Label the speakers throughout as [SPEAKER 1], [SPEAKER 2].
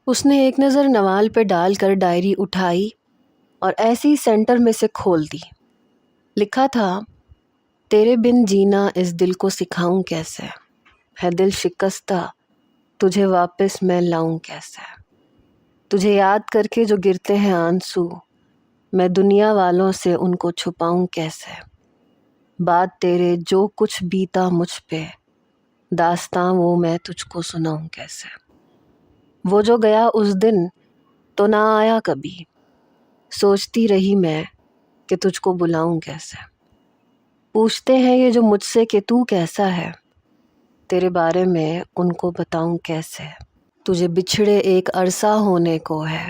[SPEAKER 1] اس نے ایک نظر نوال پہ ڈال کر ڈائری اٹھائی اور ایسی سینٹر میں سے کھول دی۔ لکھا تھا، تیرے بن جینا اس دل کو سکھاؤں کیسے، ہے دل شکستہ تجھے واپس میں لاؤں کیسے، تجھے یاد کر کے جو گرتے ہیں آنسو، میں دنیا والوں سے ان کو چھپاؤں کیسے، بات تیرے جو کچھ بیتا مجھ پہ، داستاں وہ میں تجھ کو سناؤں کیسے، وہ جو گیا اس دن تو نہ آیا کبھی، سوچتی رہی میں کہ تجھ کو بلاؤں کیسے، پوچھتے ہیں یہ جو مجھ سے کہ تو کیسا ہے، تیرے بارے میں ان کو بتاؤں کیسے، تجھے بچھڑے ایک عرصہ ہونے کو ہے،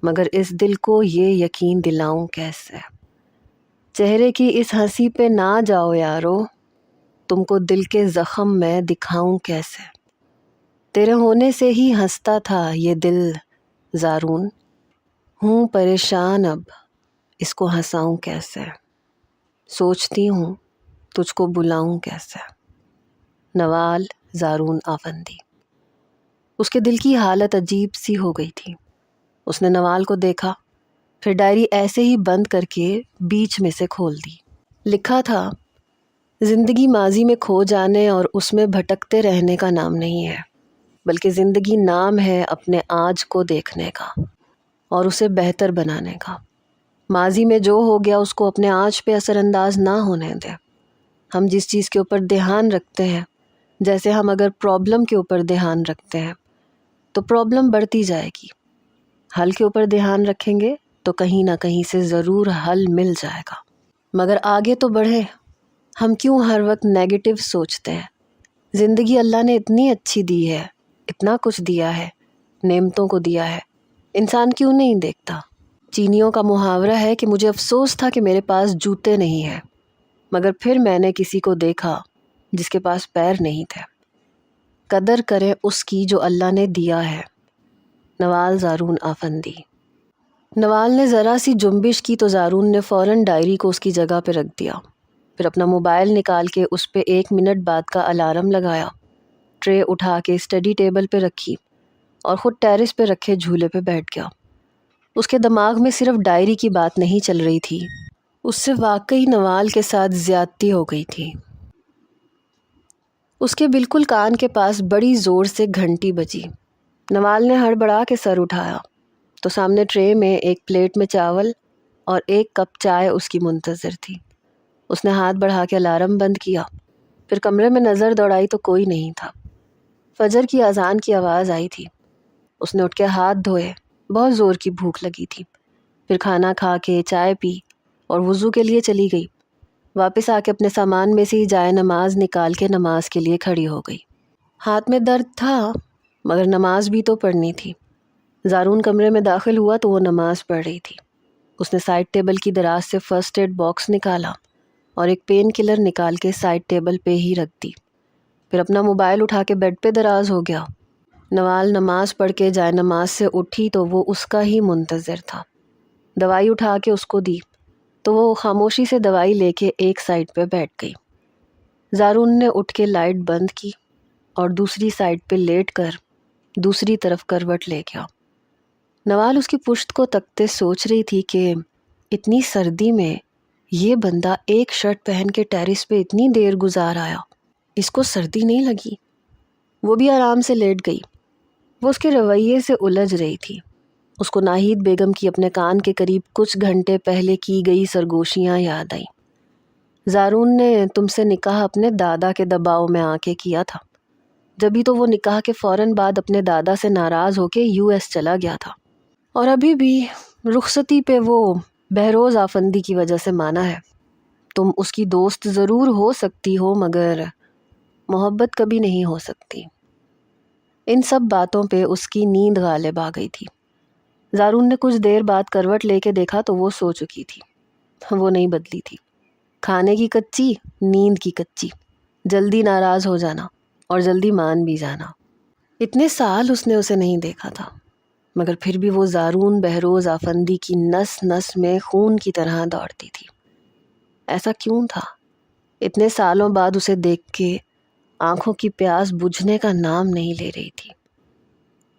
[SPEAKER 1] مگر اس دل کو یہ یقین دلاؤں کیسے، چہرے کی اس ہنسی پہ نہ جاؤ یارو، تم کو دل کے زخم میں دکھاؤں کیسے، تیرے ہونے سے ہی ہنستا تھا یہ دل زارون، ہوں پریشان اب اس کو ہنساؤں کیسے، سوچتی ہوں تجھ کو بلاؤں کیسے۔ نوال زارون آفندی۔ اس کے دل کی حالت عجیب سی ہو گئی تھی۔ اس نے نوال کو دیکھا، پھر ڈائری ایسے ہی بند کر کے بیچ میں سے کھول دی۔ لکھا تھا، زندگی ماضی میں کھو جانے اور اس میں بھٹکتے رہنے کا نام نہیں ہے، بلکہ زندگی نام ہے اپنے آج کو دیکھنے کا اور اسے بہتر بنانے کا۔ ماضی میں جو ہو گیا اس کو اپنے آج پہ اثر انداز نہ ہونے دیں۔ ہم جس چیز کے اوپر دھیان رکھتے ہیں، جیسے ہم اگر پرابلم کے اوپر دھیان رکھتے ہیں تو پرابلم بڑھتی جائے گی، حل کے اوپر دھیان رکھیں گے تو کہیں نہ کہیں سے ضرور حل مل جائے گا۔ مگر آگے تو بڑھے، ہم کیوں ہر وقت نیگیٹو سوچتے ہیں؟ زندگی اللہ نے اتنی اچھی دی ہے، اتنا کچھ دیا ہے، نعمتوں کو دیا ہے، انسان کیوں نہیں دیکھتا؟ چینیوں کا محاورہ ہے کہ مجھے افسوس تھا کہ میرے پاس جوتے نہیں ہیں، مگر پھر میں نے کسی کو دیکھا جس کے پاس پیر نہیں تھے۔ قدر کریں اس کی جو اللہ نے دیا ہے۔ نوال زارون آفندی۔ نوال نے ذرا سی جنبش کی تو زارون نے فوراً ڈائری کو اس کی جگہ پہ رکھ دیا، پھر اپنا موبائل نکال کے اس پہ 1 منٹ بعد کا الارم لگایا، ٹرے اٹھا کے اسٹڈی ٹیبل پہ رکھی اور خود ٹیرس پہ رکھے جھولے پہ بیٹھ گیا۔ اس کے دماغ میں صرف ڈائری کی بات نہیں چل رہی تھی، اس سے واقعی نوال کے ساتھ زیادتی ہو گئی تھی۔ اس کے بالکل کان کے پاس بڑی زور سے گھنٹی بجی۔ نوال نے ہڑبڑا کے سر اٹھایا تو سامنے ٹرے میں ایک پلیٹ میں چاول اور 1 کپ چائے اس کی منتظر تھی۔ اس نے ہاتھ بڑھا کے الارم بند کیا، پھر کمرے میں نظر دوڑائی تو کوئی نہیں تھا۔ فجر کی اذان کی آواز آئی تھی۔ اس نے اٹھ کے ہاتھ دھوئے، بہت زور کی بھوک لگی تھی، پھر کھانا کھا کے چائے پی اور وضو کے لیے چلی گئی۔ واپس آ کے اپنے سامان میں سے ہی جائے نماز نکال کے نماز کے لیے کھڑی ہو گئی۔ ہاتھ میں درد تھا مگر نماز بھی تو پڑھنی تھی۔ زارون کمرے میں داخل ہوا تو وہ نماز پڑھ رہی تھی۔ اس نے سائڈ ٹیبل کی دراز سے فرسٹ ایڈ باکس نکالا اور ایک پین کلر نکال کے سائڈ ٹیبل پہ ہی رکھ دی، پھر اپنا موبائل اٹھا کے بیڈ پہ دراز ہو گیا۔ نوال نماز پڑھ کے جائے نماز سے اٹھی تو وہ اس کا ہی منتظر تھا۔ دوائی اٹھا کے اس کو دی تو وہ خاموشی سے دوائی لے کے ایک سائڈ پہ بیٹھ گئی۔ زارون نے اٹھ کے لائٹ بند کی اور دوسری سائڈ پہ لیٹ کر دوسری طرف کروٹ لے گیا۔ نوال اس کی پشت کو تکتے سوچ رہی تھی کہ اتنی سردی میں یہ بندہ ایک شرٹ پہن کے ٹیرس پہ اتنی دیر گزار آیا، اس کو سردی نہیں لگی؟ وہ بھی آرام سے لیٹ گئی۔ وہ اس کے رویے سے الجھ رہی تھی۔ اس کو ناہید بیگم کی اپنے کان کے قریب کچھ گھنٹے پہلے کی گئی سرگوشیاں یاد آئیں۔ زارون نے تم سے نکاح اپنے دادا کے دباؤ میں آ کے کیا تھا، جبھی تو وہ نکاح کے فوراً بعد اپنے دادا سے ناراض ہو کے US چلا گیا تھا، اور ابھی بھی رخصتی پہ وہ بہروز آفندی کی وجہ سے مانا ہے۔ تم اس کی دوست ضرور ہو سکتی ہو مگر محبت کبھی نہیں ہو سکتی۔ ان سب باتوں پہ اس کی نیند غالب آ گئی تھی۔ زارون نے کچھ دیر بعد کروٹ لے کے دیکھا تو وہ سو چکی تھی۔ وہ نہیں بدلی تھی۔ کھانے کی کچی، نیند کی کچی، جلدی ناراض ہو جانا اور جلدی مان بھی جانا۔ اتنے سال اس نے اسے نہیں دیکھا تھا، مگر پھر بھی وہ زارون بہروز آفندی کی نس نس میں خون کی طرح دوڑتی تھی۔ ایسا کیوں تھا؟ اتنے سالوں بعد اسے دیکھ کے آنکھوں کی پیاس بجھنے کا نام نہیں لے رہی تھی۔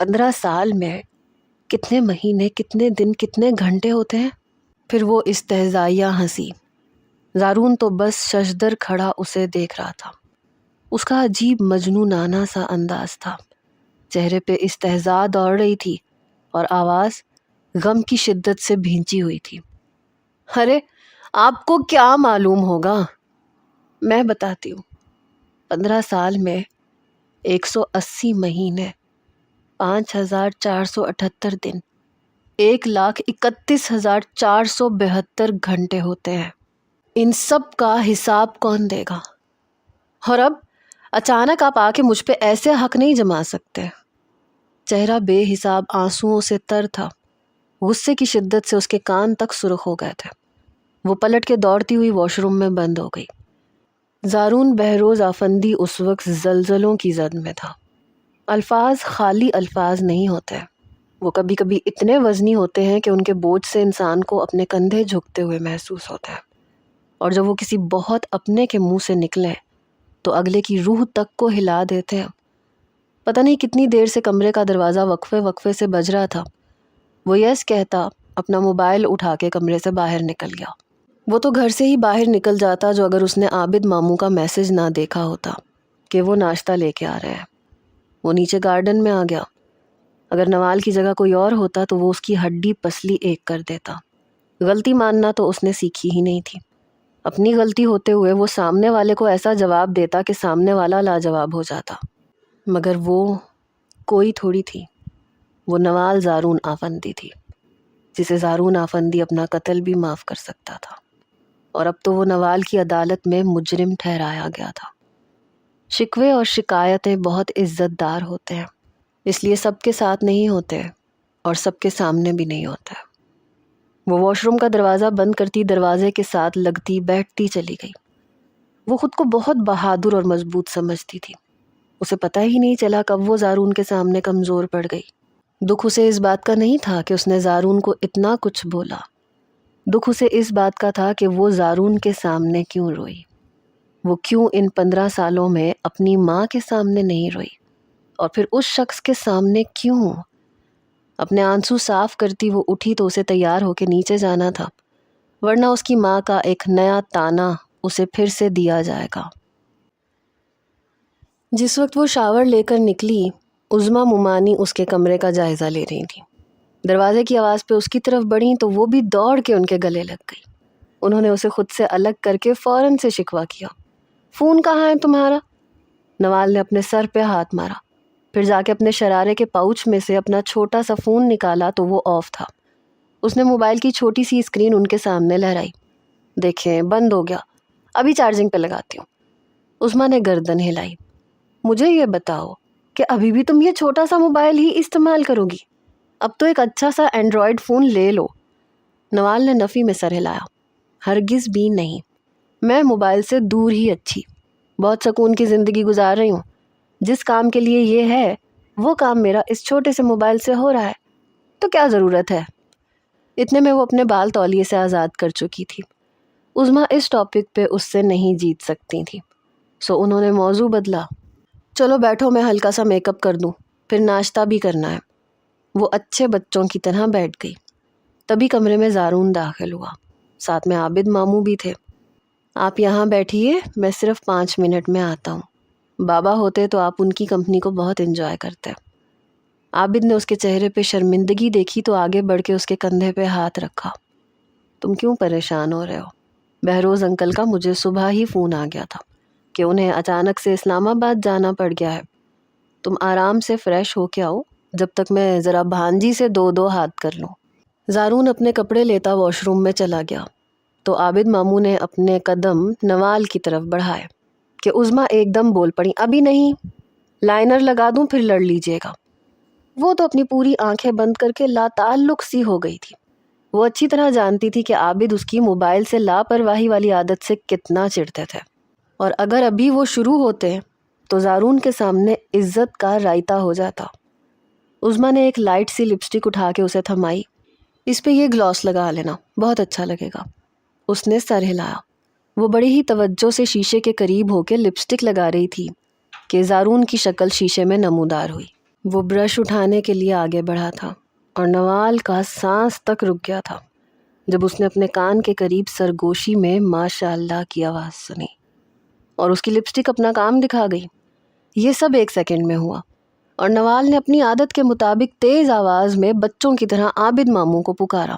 [SPEAKER 1] 15 سال میں کتنے مہینے، کتنے دن، کتنے گھنٹے ہوتے ہیں؟ پھر وہ استہزائیہ ہنسی۔ زارون تو بس ششدر کھڑا اسے دیکھ رہا تھا۔ اس کا عجیب مجنونانہ سا انداز تھا، چہرے پہ استہزاء دوڑ رہی تھی اور آواز غم کی شدت سے بھینچی ہوئی تھی۔ ارے آپ کو کیا معلوم ہوگا، میں بتاتی ہوں۔ 15 سال میں 180 مہینے، 5478 دن، 1,31,472 گھنٹے ہوتے ہیں۔ ان سب کا حساب کون دے گا؟ اور اب اچانک آپ آ کے مجھ پہ ایسے حق نہیں جما سکتے۔ چہرہ بے حساب آنسوؤں سے تر تھا، غصے کی شدت سے اس کے کان تک سرخ ہو گئے تھے۔ وہ پلٹ کے دوڑتی ہوئی واش روم میں بند ہو گئی۔ زارون بہروز آفندی اس وقت زلزلوں کی زد میں تھا۔ الفاظ خالی الفاظ نہیں ہوتے، وہ کبھی کبھی اتنے وزنی ہوتے ہیں کہ ان کے بوجھ سے انسان کو اپنے کندھے جھکتے ہوئے محسوس ہوتا ہے، اور جب وہ کسی بہت اپنے کے منہ سے نکلیں تو اگلے کی روح تک کو ہلا دیتے ہیں۔ پتہ نہیں کتنی دیر سے کمرے کا دروازہ وقفے وقفے سے بج رہا تھا۔ وہ یس کہتا اپنا موبائل اٹھا کے کمرے سے باہر نکل گیا۔ وہ تو گھر سے ہی باہر نکل جاتا جو اگر اس نے عابد ماموں کا میسج نہ دیکھا ہوتا کہ وہ ناشتہ لے کے آ رہے ہیں۔ وہ نیچے گارڈن میں آ گیا۔ اگر نوال کی جگہ کوئی اور ہوتا تو وہ اس کی ہڈی پسلی ایک کر دیتا۔ غلطی ماننا تو اس نے سیکھی ہی نہیں تھی۔ اپنی غلطی ہوتے ہوئے وہ سامنے والے کو ایسا جواب دیتا کہ سامنے والا لاجواب ہو جاتا، مگر وہ کوئی تھوڑی تھی، وہ نوال زارون آفندی تھی، جسے زارون آفندی اپنا قتل بھی معاف کر سکتا تھا، اور اب تو وہ نوال کی عدالت میں مجرم ٹھہرایا گیا تھا۔ شکوے اور شکایتیں بہت عزت دار ہوتے ہیں، اس لیے سب کے ساتھ نہیں ہوتے اور سب کے سامنے بھی نہیں ہوتے۔ وہ واش روم کا دروازہ بند کرتی دروازے کے ساتھ لگتی بیٹھتی چلی گئی۔ وہ خود کو بہت بہادر اور مضبوط سمجھتی تھی۔ اسے پتہ ہی نہیں چلا کب وہ زارون کے سامنے کمزور پڑ گئی۔ دکھ اسے اس بات کا نہیں تھا کہ اس نے زارون کو اتنا کچھ بولا، دکھ اسے اس بات کا تھا کہ وہ زارون کے سامنے کیوں روئی۔ وہ کیوں ان 15 سالوں میں اپنی ماں کے سامنے نہیں روئی، اور پھر اس شخص کے سامنے کیوں؟ اپنے آنسو صاف کرتی وہ اٹھی تو اسے تیار ہو کے نیچے جانا تھا، ورنہ اس کی ماں کا ایک نیا تانا اسے پھر سے دیا جائے گا۔ جس وقت وہ شاور لے کر نکلی، عظمیٰ ممانی اس کے کمرے کا جائزہ لے رہی تھیں۔ دروازے کی آواز پہ اس کی طرف بڑھیں تو وہ بھی دوڑ کے ان کے گلے لگ گئی۔ انہوں نے اسے خود سے الگ کر کے فوراً سے شکوہ کیا۔ فون کہاں ہے تمہارا؟ نوال نے اپنے سر پہ ہاتھ مارا، پھر جا کے اپنے شرارے کے پاؤچ میں سے اپنا چھوٹا سا فون نکالا تو وہ آف تھا۔ اس نے موبائل کی چھوٹی سی اسکرین ان کے سامنے لہرائی۔ دیکھیں بند ہو گیا، ابھی چارجنگ پہ لگاتی ہوں۔ عظمیٰ نے گردن ہلائی۔ مجھے یہ بتاؤ کہ ابھی بھی تم یہ چھوٹا سا موبائل ہی استعمال کرو گی؟ اب تو ایک اچھا سا اینڈرائڈ فون لے لو۔ نوال نے نفی میں سر ہلایا۔ ہرگز بھی نہیں، میں موبائل سے دور ہی اچھی، بہت سکون کی زندگی گزار رہی ہوں۔ جس کام کے لیے یہ ہے وہ کام میرا اس چھوٹے سے موبائل سے ہو رہا ہے، تو کیا ضرورت ہے؟ اتنے میں وہ اپنے بال تولیے سے آزاد کر چکی تھی۔ عظمیٰ اس ٹاپک پہ اس سے نہیں جیت سکتی تھی، سو انہوں نے موضوع بدلا۔ چلو بیٹھو، میں ہلکا سا میک اپ کر دوں، پھر ناشتہ بھی کرنا ہے۔ وہ اچھے بچوں کی طرح بیٹھ گئی۔ تبھی کمرے میں زارون داخل ہوا، ساتھ میں عابد ماموں بھی تھے۔ آپ یہاں بیٹھیے، میں صرف 5 منٹ میں آتا ہوں۔ بابا ہوتے تو آپ ان کی کمپنی کو بہت انجوائے کرتے۔ عابد نے اس کے چہرے پہ شرمندگی دیکھی تو آگے بڑھ کے اس کے کندھے پہ ہاتھ رکھا۔ تم کیوں پریشان ہو رہے ہو؟ بہروز انکل کا مجھے صبح ہی فون آ گیا تھا کہ انہیں اچانک سے اسلام آباد جانا پڑ گیا ہے۔ تم آرام سے فریش ہو کے آؤ، جب تک میں ذرا بھانجی سے 2 ہاتھ کر لوں۔ زارون اپنے کپڑے لیتا واش روم میں چلا گیا تو عابد ماموں نے اپنے قدم نوال کی طرف بڑھائے کہ عظمیٰ ایک دم بول پڑی، ابھی نہیں، لائنر لگا دوں پھر لڑ لیجیے گا۔ وہ تو اپنی پوری آنکھیں بند کر کے لاتعلق سی ہو گئی تھی۔ وہ اچھی طرح جانتی تھی کہ عابد اس کی موبائل سے لاپرواہی والی عادت سے کتنا چڑھتے تھے، اور اگر ابھی وہ شروع ہوتے تو زارون کے سامنے عزت کا رائتا ہو جاتا۔ عظمیٰ نے ایک لائٹ سی لپسٹک اٹھا کے اسے تھمائی۔ اس پہ یہ گلاس لگا لینا، بہت اچھا لگے گا۔ اس نے سر ہلایا۔ وہ بڑی ہی توجہ سے شیشے کے قریب ہو کے لپسٹک لگا رہی تھی کہ زارون کی شکل شیشے میں نمودار ہوئی۔ وہ برش اٹھانے کے لیے آگے بڑھا تھا اور نوال کا سانس تک رک گیا تھا جب اس نے اپنے کان کے قریب سرگوشی میں ماشاء اللہ کی آواز سنی اور اس کی لپسٹک اپنا کام دکھا گئی۔ یہ سب 1 سیکنڈ میں ہوا اور نوال نے اپنی عادت کے مطابق تیز آواز میں بچوں کی طرح عابد ماموں کو پکارا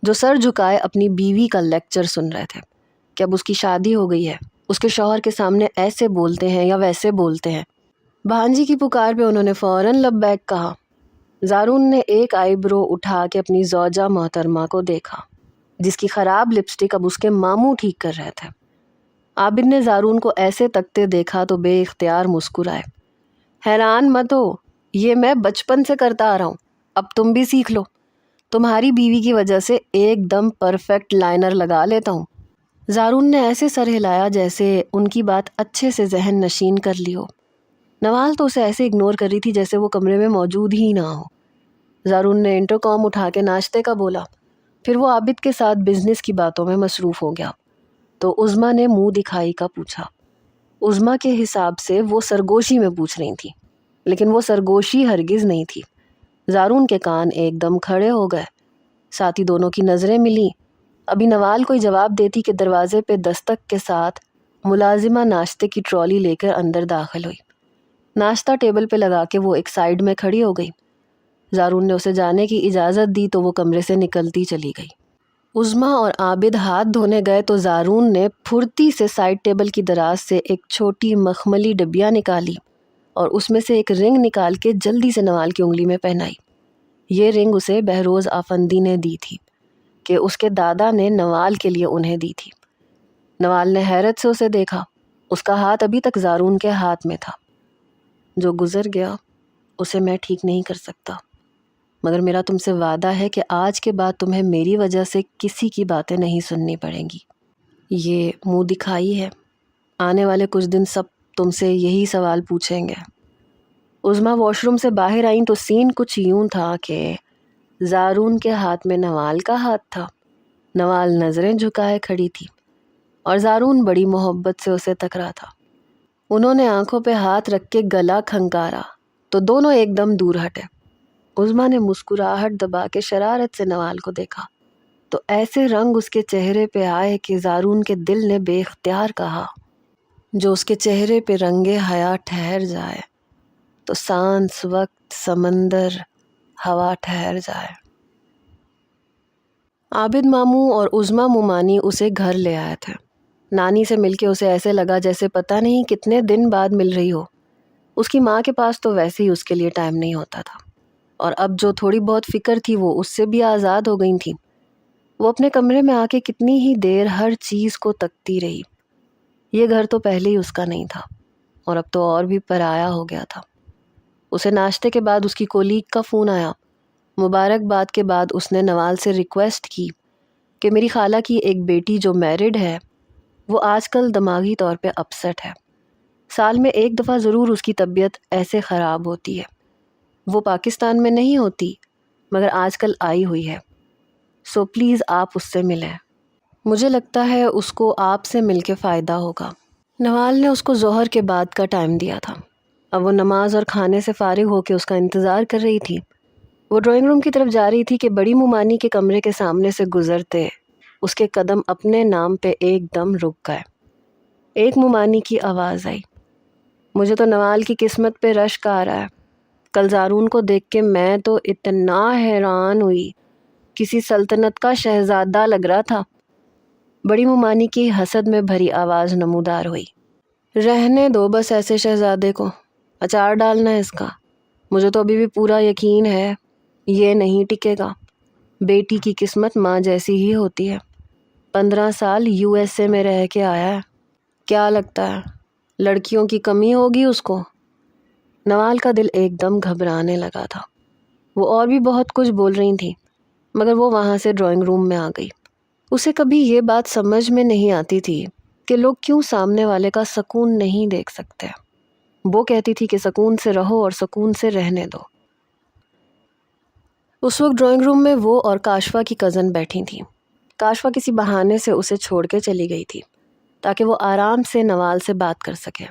[SPEAKER 1] جو سر جھکائے اپنی بیوی کا لیکچر سن رہے تھے کہ اب اس کی شادی ہو گئی ہے، اس کے شوہر کے سامنے ایسے بولتے ہیں یا ویسے بولتے ہیں۔ بھانجی کی پکار پہ انہوں نے فوراً لبیک کہا۔ زارون نے ایک آئی برو اٹھا کے اپنی زوجہ محترمہ کو دیکھا جس کی خراب لپسٹک اب اس کے ماموں ٹھیک کر رہے تھے۔ عابد نے زارون کو ایسے تکتے دیکھا تو بے اختیار مسکرائے۔ حیران مت ہو، یہ میں بچپن سے کرتا آ رہا ہوں، اب تم بھی سیکھ لو، تمہاری بیوی کی وجہ سے ایک دم پرفیکٹ لائنر لگا لیتا ہوں۔ زارون نے ایسے سر ہلایا جیسے ان کی بات اچھے سے ذہن نشین کر لی ہو۔ نوال تو اسے ایسے اگنور کر رہی تھی جیسے وہ کمرے میں موجود ہی نہ ہو۔ زارون نے انٹرکام اٹھا کے ناشتے کا بولا، پھر وہ عابد کے ساتھ بزنس کی باتوں میں مصروف ہو گیا تو عظمیٰ نے منہ دکھائی کا پوچھا۔ عظمیٰ کے حساب سے وہ سرگوشی میں پوچھ رہی تھی لیکن وہ سرگوشی ہرگز نہیں تھی۔ زارون کے کان ایک دم کھڑے ہو گئے، ساتھ ہی دونوں کی نظریں ملیں۔ ابھی نوال کوئی جواب دیتی کہ دروازے پہ دستک کے ساتھ ملازمہ ناشتے کی ٹرالی لے کر اندر داخل ہوئی۔ ناشتہ ٹیبل پہ لگا کے وہ ایک سائیڈ میں کھڑی ہو گئی۔ زارون نے اسے جانے کی اجازت دی تو وہ کمرے سے نکلتی چلی گئی۔ عظمیٰ اور عابد ہاتھ دھونے گئے تو زارون نے پھرتی سے سائیڈ ٹیبل کی دراز سے ایک چھوٹی مخملی ڈبیا نکالی اور اس میں سے ایک رنگ نکال کے جلدی سے نوال کی انگلی میں پہنائی۔ یہ رنگ اسے بہروز آفندی نے دی تھی کہ اس کے دادا نے نوال کے لیے انہیں دی تھی۔ نوال نے حیرت سے اسے دیکھا، اس کا ہاتھ ابھی تک زارون کے ہاتھ میں تھا۔ جو گزر گیا اسے میں ٹھیک نہیں کر سکتا، مگر میرا تم سے وعدہ ہے کہ آج کے بعد تمہیں میری وجہ سے کسی کی باتیں نہیں سننی پڑیں گی۔ یہ منہ دکھائی ہے، آنے والے کچھ دن سب تم سے یہی سوال پوچھیں گے۔ عظمیٰ واش روم سے باہر آئیں تو سین کچھ یوں تھا کہ زارون کے ہاتھ میں نوال کا ہاتھ تھا، نوال نظریں جھکائے کھڑی تھی اور زارون بڑی محبت سے اسے تک رہا تھا۔ انہوں نے آنکھوں پہ ہاتھ رکھ کے گلا کھنکارا تو دونوں ایک دم دور ہٹے۔ عظمیٰ نے مسکراہٹ دبا کے شرارت سے نوال کو دیکھا تو ایسے رنگ اس کے چہرے پہ آئے کہ زارون کے دل نے بے اختیار کہا، جو اس کے چہرے پہ رنگے حیا ٹھہر جائے تو سانس وقت سمندر ہوا ٹھہر جائے۔ عابد ماموں اور عظمیٰ مومانی اسے گھر لے آئے تھے۔ نانی سے مل کے اسے ایسے لگا جیسے پتہ نہیں کتنے دن بعد مل رہی ہو۔ اس کی ماں کے پاس تو ویسے ہی اس کے لیے ٹائم نہیں ہوتا تھا اور اب جو تھوڑی بہت فکر تھی وہ اس سے بھی آزاد ہو گئی تھی۔ وہ اپنے کمرے میں آ کے کتنی ہی دیر ہر چیز کو تکتی رہی۔ یہ گھر تو پہلے ہی اس کا نہیں تھا اور اب تو اور بھی پرایا ہو گیا تھا۔ اسے ناشتے کے بعد اس کی کولیگ کا فون آیا۔ مبارکباد کے بعد اس نے نوال سے ریکویسٹ کی کہ میری خالہ کی ایک بیٹی جو میرڈ ہے وہ آج کل دماغی طور پہ اپسٹ ہے، سال میں 1 دفعہ ضرور اس کی طبیعت ایسے خراب ہوتی ہے۔ وہ پاکستان میں نہیں ہوتی مگر آج کل آئی ہوئی ہے، سو پلیز آپ اس سے ملیں، مجھے لگتا ہے اس کو آپ سے مل کے فائدہ ہوگا۔ نوال نے اس کو ظہر کے بعد کا ٹائم دیا تھا۔ اب وہ نماز اور کھانے سے فارغ ہو کے اس کا انتظار کر رہی تھی۔ وہ ڈرائنگ روم کی طرف جا رہی تھی کہ بڑی مومانی کے کمرے کے سامنے سے گزرتے اس کے قدم اپنے نام پہ ایک دم رک گئے۔ ایک مومانی کی آواز آئی، مجھے تو نوال کی قسمت پہ رشک آ رہا ہے، کل زارون کو دیکھ کے میں تو اتنا حیران ہوئی، کسی سلطنت کا شہزادہ لگ رہا تھا۔ بڑی مومانی کی حسد میں بھری آواز نمودار ہوئی، رہنے دو بس ایسے شہزادے کو، اچار ڈالنا ہے اس کا، مجھے تو ابھی بھی پورا یقین ہے یہ نہیں ٹکے گا۔ بیٹی کی قسمت ماں جیسی ہی ہوتی ہے، 15 سال USA میں رہ کے آیا ہے، کیا لگتا ہے لڑکیوں کی کمی ہوگی اس کو؟ نوال کا دل ایک دم گھبرانے لگا تھا۔ وہ اور بھی بہت کچھ بول رہی تھی مگر وہ وہاں سے ڈرائنگ روم میں آ گئی۔ اسے کبھی یہ بات سمجھ میں نہیں آتی تھی کہ لوگ کیوں سامنے والے کا سکون نہیں دیکھ سکتے۔ وہ کہتی تھی کہ سکون سے رہو اور سکون سے رہنے دو۔ اس وقت ڈرائنگ روم میں وہ اور کاشفا کی کزن بیٹھی تھیں۔ کاشفا کسی بہانے سے اسے چھوڑ کے چلی گئی تھی تاکہ وہ آرام سے نوال سے بات کر سکے۔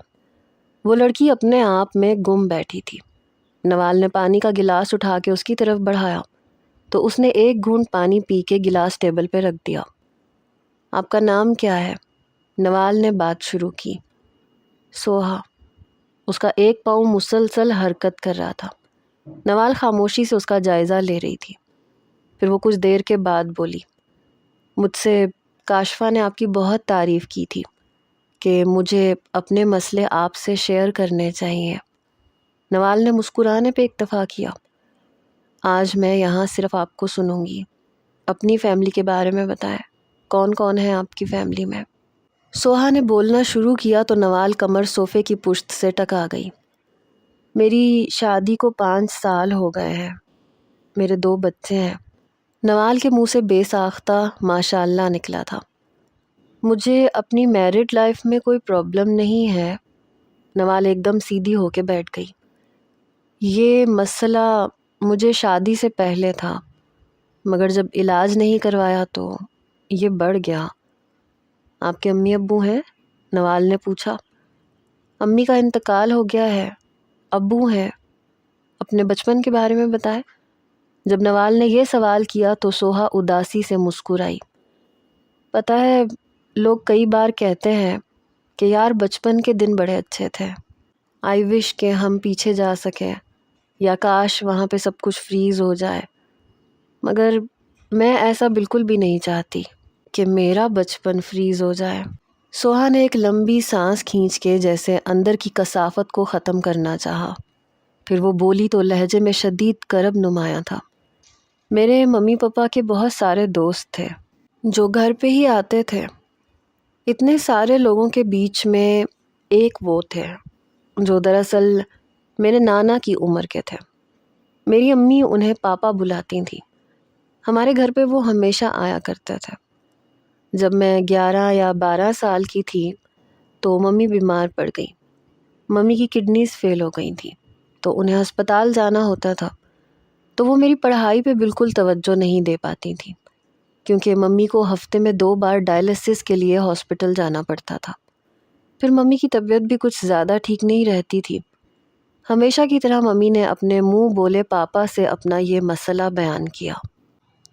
[SPEAKER 1] وہ لڑکی اپنے آپ میں گم بیٹھی تھی۔ نوال نے پانی کا گلاس اٹھا کے اس کی طرف بڑھایا تو اس نے ایک گھونٹ پانی پی کے گلاس ٹیبل پہ رکھ دیا۔ آپ کا نام کیا ہے؟ نوال نے بات شروع کی۔ سوہا۔ اس کا ایک پاؤں مسلسل حرکت کر رہا تھا۔ نوال خاموشی سے اس کا جائزہ لے رہی تھی۔ پھر وہ کچھ دیر کے بعد بولی، مجھ سے کاشفا نے آپ کی بہت تعریف کی تھی کہ مجھے اپنے مسئلے آپ سے شیئر کرنے چاہیے۔ نوال نے مسکرانے پہ اکتفا کیا۔ آج میں یہاں صرف آپ کو سنوں گی۔ اپنی فیملی کے بارے میں بتائیں، کون کون ہے آپ کی فیملی میں؟ سوہا نے بولنا شروع کیا تو نوال کمر صوفے کی پشت سے ٹکا گئی۔ میری شادی کو 5 سال ہو گئے ہیں، میرے 2 بچے ہیں۔ نوال کے منہ سے بے ساختہ ماشاء اللہ نکلا تھا۔ مجھے اپنی میرڈ لائف میں کوئی پرابلم نہیں ہے۔ نوال ایک دم سیدھی ہو کے بیٹھ گئی۔ یہ مسئلہ مجھے شادی سے پہلے تھا، مگر جب علاج نہیں کروایا تو یہ بڑھ گیا۔ آپ کے امی ابو ہیں؟ نوال نے پوچھا۔ امی کا انتقال ہو گیا ہے، ابو ہیں۔ اپنے بچپن کے بارے میں بتائیں۔ جب نوال نے یہ سوال کیا تو سوہا اداسی سے مسکرائی۔ پتہ ہے، لوگ کئی بار کہتے ہیں کہ یار بچپن کے دن بڑے اچھے تھے، آئی وش کہ ہم پیچھے جا سکیں یا کاش وہاں پہ سب کچھ فریز ہو جائے، مگر میں ایسا بالکل بھی نہیں چاہتی کہ میرا بچپن فریز ہو جائے۔ سوہا نے ایک لمبی سانس کھینچ کے جیسے اندر کی کثافت کو ختم کرنا چاہا۔ پھر وہ بولی تو لہجے میں شدید کرب نمایاں تھا۔ میرے ممی پاپا کے بہت سارے دوست تھے جو گھر پہ ہی آتے تھے۔ اتنے سارے لوگوں کے بیچ میں ایک وہ تھے جو دراصل میرے نانا کی عمر کے تھے۔ میری امی انہیں پاپا بلاتی تھیں۔ ہمارے گھر پہ وہ ہمیشہ آیا کرتے تھے۔ جب میں 11 یا 12 سال کی تھی تو ممی بیمار پڑ گئی۔ ممی کی کڈنیز فیل ہو گئی تھیں تو انہیں ہسپتال جانا ہوتا تھا، تو وہ میری پڑھائی پہ بالکل توجہ نہیں دے پاتی تھیں کیونکہ ممی کو ہفتے میں 2 بار ڈائلسس کے لیے ہاسپٹل جانا پڑتا تھا۔ پھر ممی کی طبیعت بھی کچھ زیادہ ٹھیک نہیں رہتی تھی۔ ہمیشہ کی طرح ممی نے اپنے منہ بولے پاپا سے اپنا یہ مسئلہ بیان کیا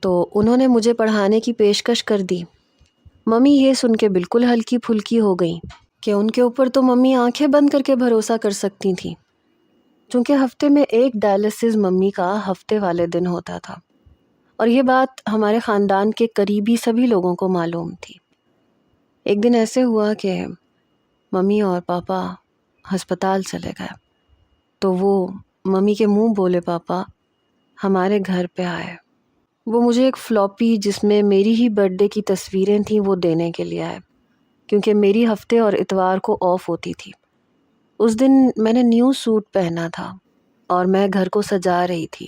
[SPEAKER 1] تو انہوں نے مجھے پڑھانے کی پیشکش کر دی۔ ممی یہ سن کے بالکل ہلکی پھلکی ہو گئیں کہ ان کے اوپر تو ممی آنکھیں بند کر کے بھروسہ کر سکتی تھیں، چونکہ ہفتے میں ایک ڈائلسس ممی کا ہفتے والے دن ہوتا تھا، اور یہ بات ہمارے خاندان کے قریبی سبھی لوگوں کو معلوم تھی۔ ایک دن ایسے ہوا کہ ممی اور پاپا ہسپتال چلے گئے تو وہ ممی کے منہ بولے پاپا ہمارے گھر پہ آئے۔ وہ مجھے ایک فلاپی جس میں میری ہی برتھ ڈے کی تصویریں تھیں وہ دینے کے لیے آئے، کیونکہ میری ہفتے اور اتوار کو آف ہوتی تھی۔ اس دن میں نے نیو سوٹ پہنا تھا اور میں گھر کو سجا رہی تھی۔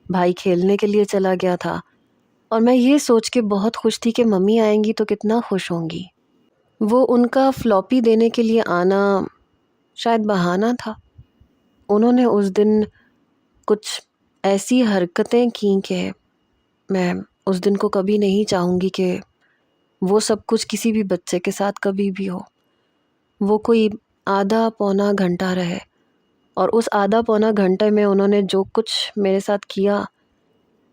[SPEAKER 1] بھائی کھیلنے کے لیے چلا گیا تھا اور میں یہ سوچ کے بہت خوش تھی کہ ممی آئیں گی تو کتنا خوش ہوں گی۔ وہ ان کا فلاپی دینے کے لیے آنا شاید بہانہ تھا۔ انہوں نے اس دن کچھ ایسی حرکتیں کیں کہ میں اس دن کو کبھی نہیں چاہوں گی کہ وہ سب کچھ کسی بھی بچے کے ساتھ کبھی بھی ہو۔ وہ کوئی آدھا پونا گھنٹہ رہے اور اس آدھا پونا گھنٹے میں انہوں نے جو کچھ میرے ساتھ کیا،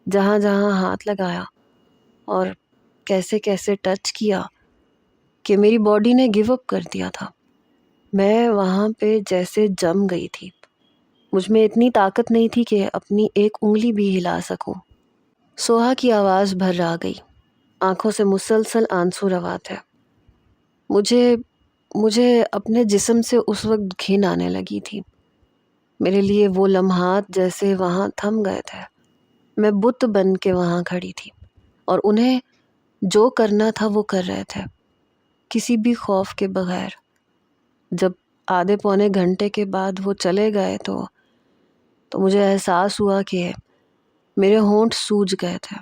[SPEAKER 1] جہاں جہاں ہاتھ لگایا اور کیسے کیسے ٹچ کیا کہ میری باڈی نے گیو اپ کر دیا تھا۔ میں وہاں پہ جیسے جم گئی تھی۔ مجھ میں اتنی طاقت نہیں تھی کہ اپنی ایک انگلی بھی ہلا سکوں۔ سوہا کی آواز بھر آ گئی، آنکھوں سے مسلسل آنسو روا تھے۔ مجھے اپنے جسم سے اس وقت گھن آنے لگی تھی۔ میرے لیے وہ لمحات جیسے وہاں تھم گئے تھے۔ میں بت بن کے وہاں کھڑی تھی اور انہیں جو کرنا تھا وہ کر رہے تھے، کسی بھی خوف کے بغیر۔ جب آدھے پونے گھنٹے کے بعد وہ چلے گئے تو مجھے احساس ہوا کہ میرے ہونٹ سوج گئے تھے۔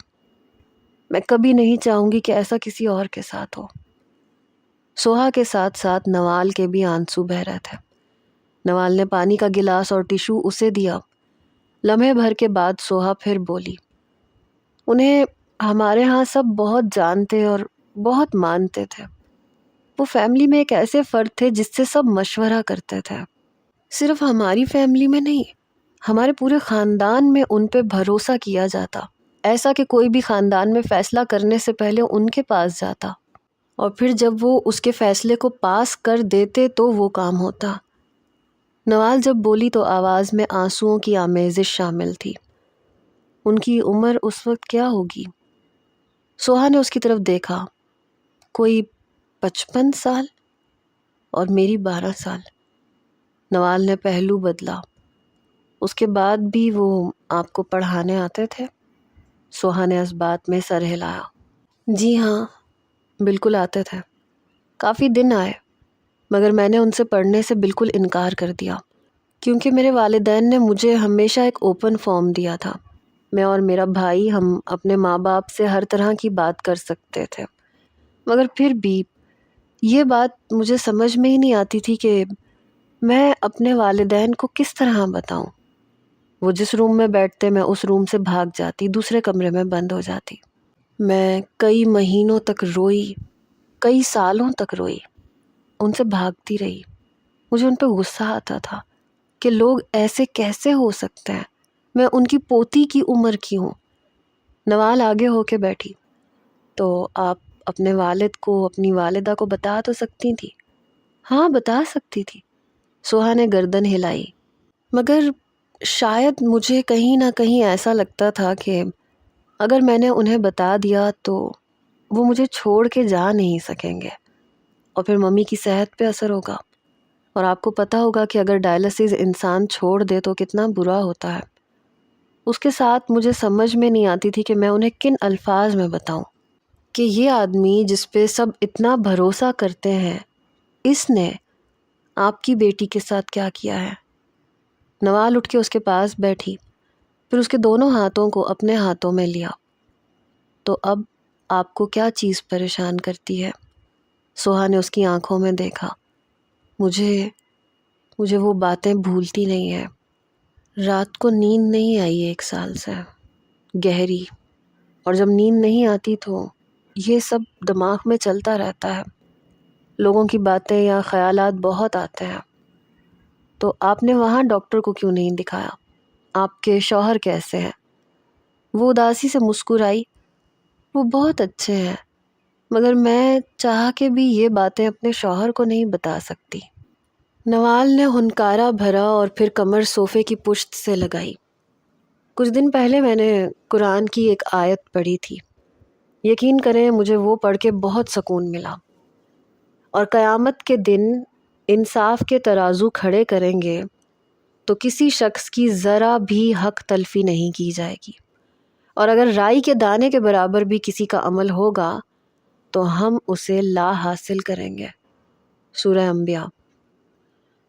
[SPEAKER 1] میں کبھی نہیں چاہوں گی کہ ایسا کسی اور کے ساتھ ہو۔ سوہا کے ساتھ ساتھ نوال کے بھی آنسو بہہ رہے تھے۔ نوال نے پانی کا گلاس اور ٹیشو اسے دیا۔ لمحے بھر کے بعد سوہا پھر بولی، انہیں ہمارے ہاں سب بہت جانتے اور بہت مانتے تھے۔ وہ فیملی میں ایک ایسے فرد تھے جس سے سب مشورہ کرتے تھے۔ صرف ہماری فیملی میں نہیں، ہمارے پورے خاندان میں ان پہ بھروسہ کیا جاتا، ایسا کہ کوئی بھی خاندان میں فیصلہ کرنے سے پہلے ان کے پاس جاتا، اور پھر جب وہ اس کے فیصلے کو پاس کر دیتے تو وہ کام ہوتا۔ نوال جب بولی تو آواز میں آنسوؤں کی آمیزش شامل تھی۔ ان کی عمر اس وقت کیا ہوگی؟ سوہا نے اس کی طرف دیکھا، کوئی 55 سال، اور میری 12 سال۔ نوال نے پہلو بدلا۔ اس کے بعد بھی وہ آپ کو پڑھانے آتے تھے؟ سوہا نے اس بات میں سر ہلایا۔ جی ہاں، بالکل آتے تھے۔ کافی دن آئے، مگر میں نے ان سے پڑھنے سے بالکل انکار کر دیا، کیونکہ میرے والدین نے مجھے ہمیشہ ایک اوپن فارم دیا تھا۔ میں اور میرا بھائی ہم اپنے ماں باپ سے ہر طرح کی بات کر سکتے تھے، مگر پھر بھی یہ بات مجھے سمجھ میں ہی نہیں آتی تھی کہ میں اپنے والدین کو کس طرح بتاؤں۔ وہ جس روم میں بیٹھتے میں اس روم سے بھاگ جاتی، دوسرے کمرے میں بند ہو جاتی۔ میں کئی مہینوں تک روئی، کئی سالوں تک روئی، ان سے بھاگتی رہی۔ مجھے ان پہ غصہ آتا تھا کہ لوگ ایسے کیسے ہو سکتے ہیں، میں ان کی پوتی کی عمر کی ہوں۔ نوال آگے ہو کے بیٹھی۔ تو آپ اپنے والد کو، اپنی والدہ کو بتا تو سکتی تھی؟ ہاں، بتا سکتی تھی۔ سوہا نے گردن ہلائی۔ مگر شاید مجھے کہیں نہ کہیں ایسا لگتا تھا کہ اگر میں نے انہیں بتا دیا تو وہ مجھے چھوڑ کے جا نہیں سکیں گے، اور پھر ممی کی صحت پہ اثر ہوگا، اور آپ کو پتہ ہوگا کہ اگر ڈائلسس انسان چھوڑ دے تو کتنا برا ہوتا ہے۔ اس کے ساتھ مجھے سمجھ میں نہیں آتی تھی کہ میں انہیں کن الفاظ میں بتاؤں کہ یہ آدمی جس پہ سب اتنا بھروسہ کرتے ہیں، اس نے آپ کی بیٹی کے ساتھ کیا کیا ہے۔ نوال اٹھ کے اس کے پاس بیٹھی، پھر اس کے دونوں ہاتھوں کو اپنے ہاتھوں میں لیا۔ تو اب آپ کو کیا چیز پریشان کرتی ہے؟ سوہا نے اس کی آنکھوں میں دیکھا۔ مجھے وہ باتیں بھولتی نہیں ہیں۔ رات کو نیند نہیں آئی 1 سال سے، گہری، اور جب نیند نہیں آتی تو یہ سب دماغ میں چلتا رہتا ہے، لوگوں کی باتیں یا خیالات بہت آتے ہیں۔ تو آپ نے وہاں ڈاکٹر کو کیوں نہیں دکھایا؟ آپ کے شوہر کیسے ہیں؟ وہ اداسی سے مسکرائی۔ وہ بہت اچھے ہیں، مگر میں چاہ کے بھی یہ باتیں اپنے شوہر کو نہیں بتا سکتی۔ نوال نے ہنکارا بھرا اور پھر کمر صوفے کی پشت سے لگائی۔ کچھ دن پہلے میں نے قرآن کی ایک آیت پڑھی تھی۔ یقین کریں مجھے وہ پڑھ کے بہت سکون ملا۔ اور قیامت کے دن انصاف کے ترازو کھڑے کریں گے تو کسی شخص کی ذرا بھی حق تلفی نہیں کی جائے گی، اور اگر رائی کے دانے کے برابر بھی کسی کا عمل ہوگا تو ہم اسے لا حاصل کریں گے۔ سورہ انبیاء۔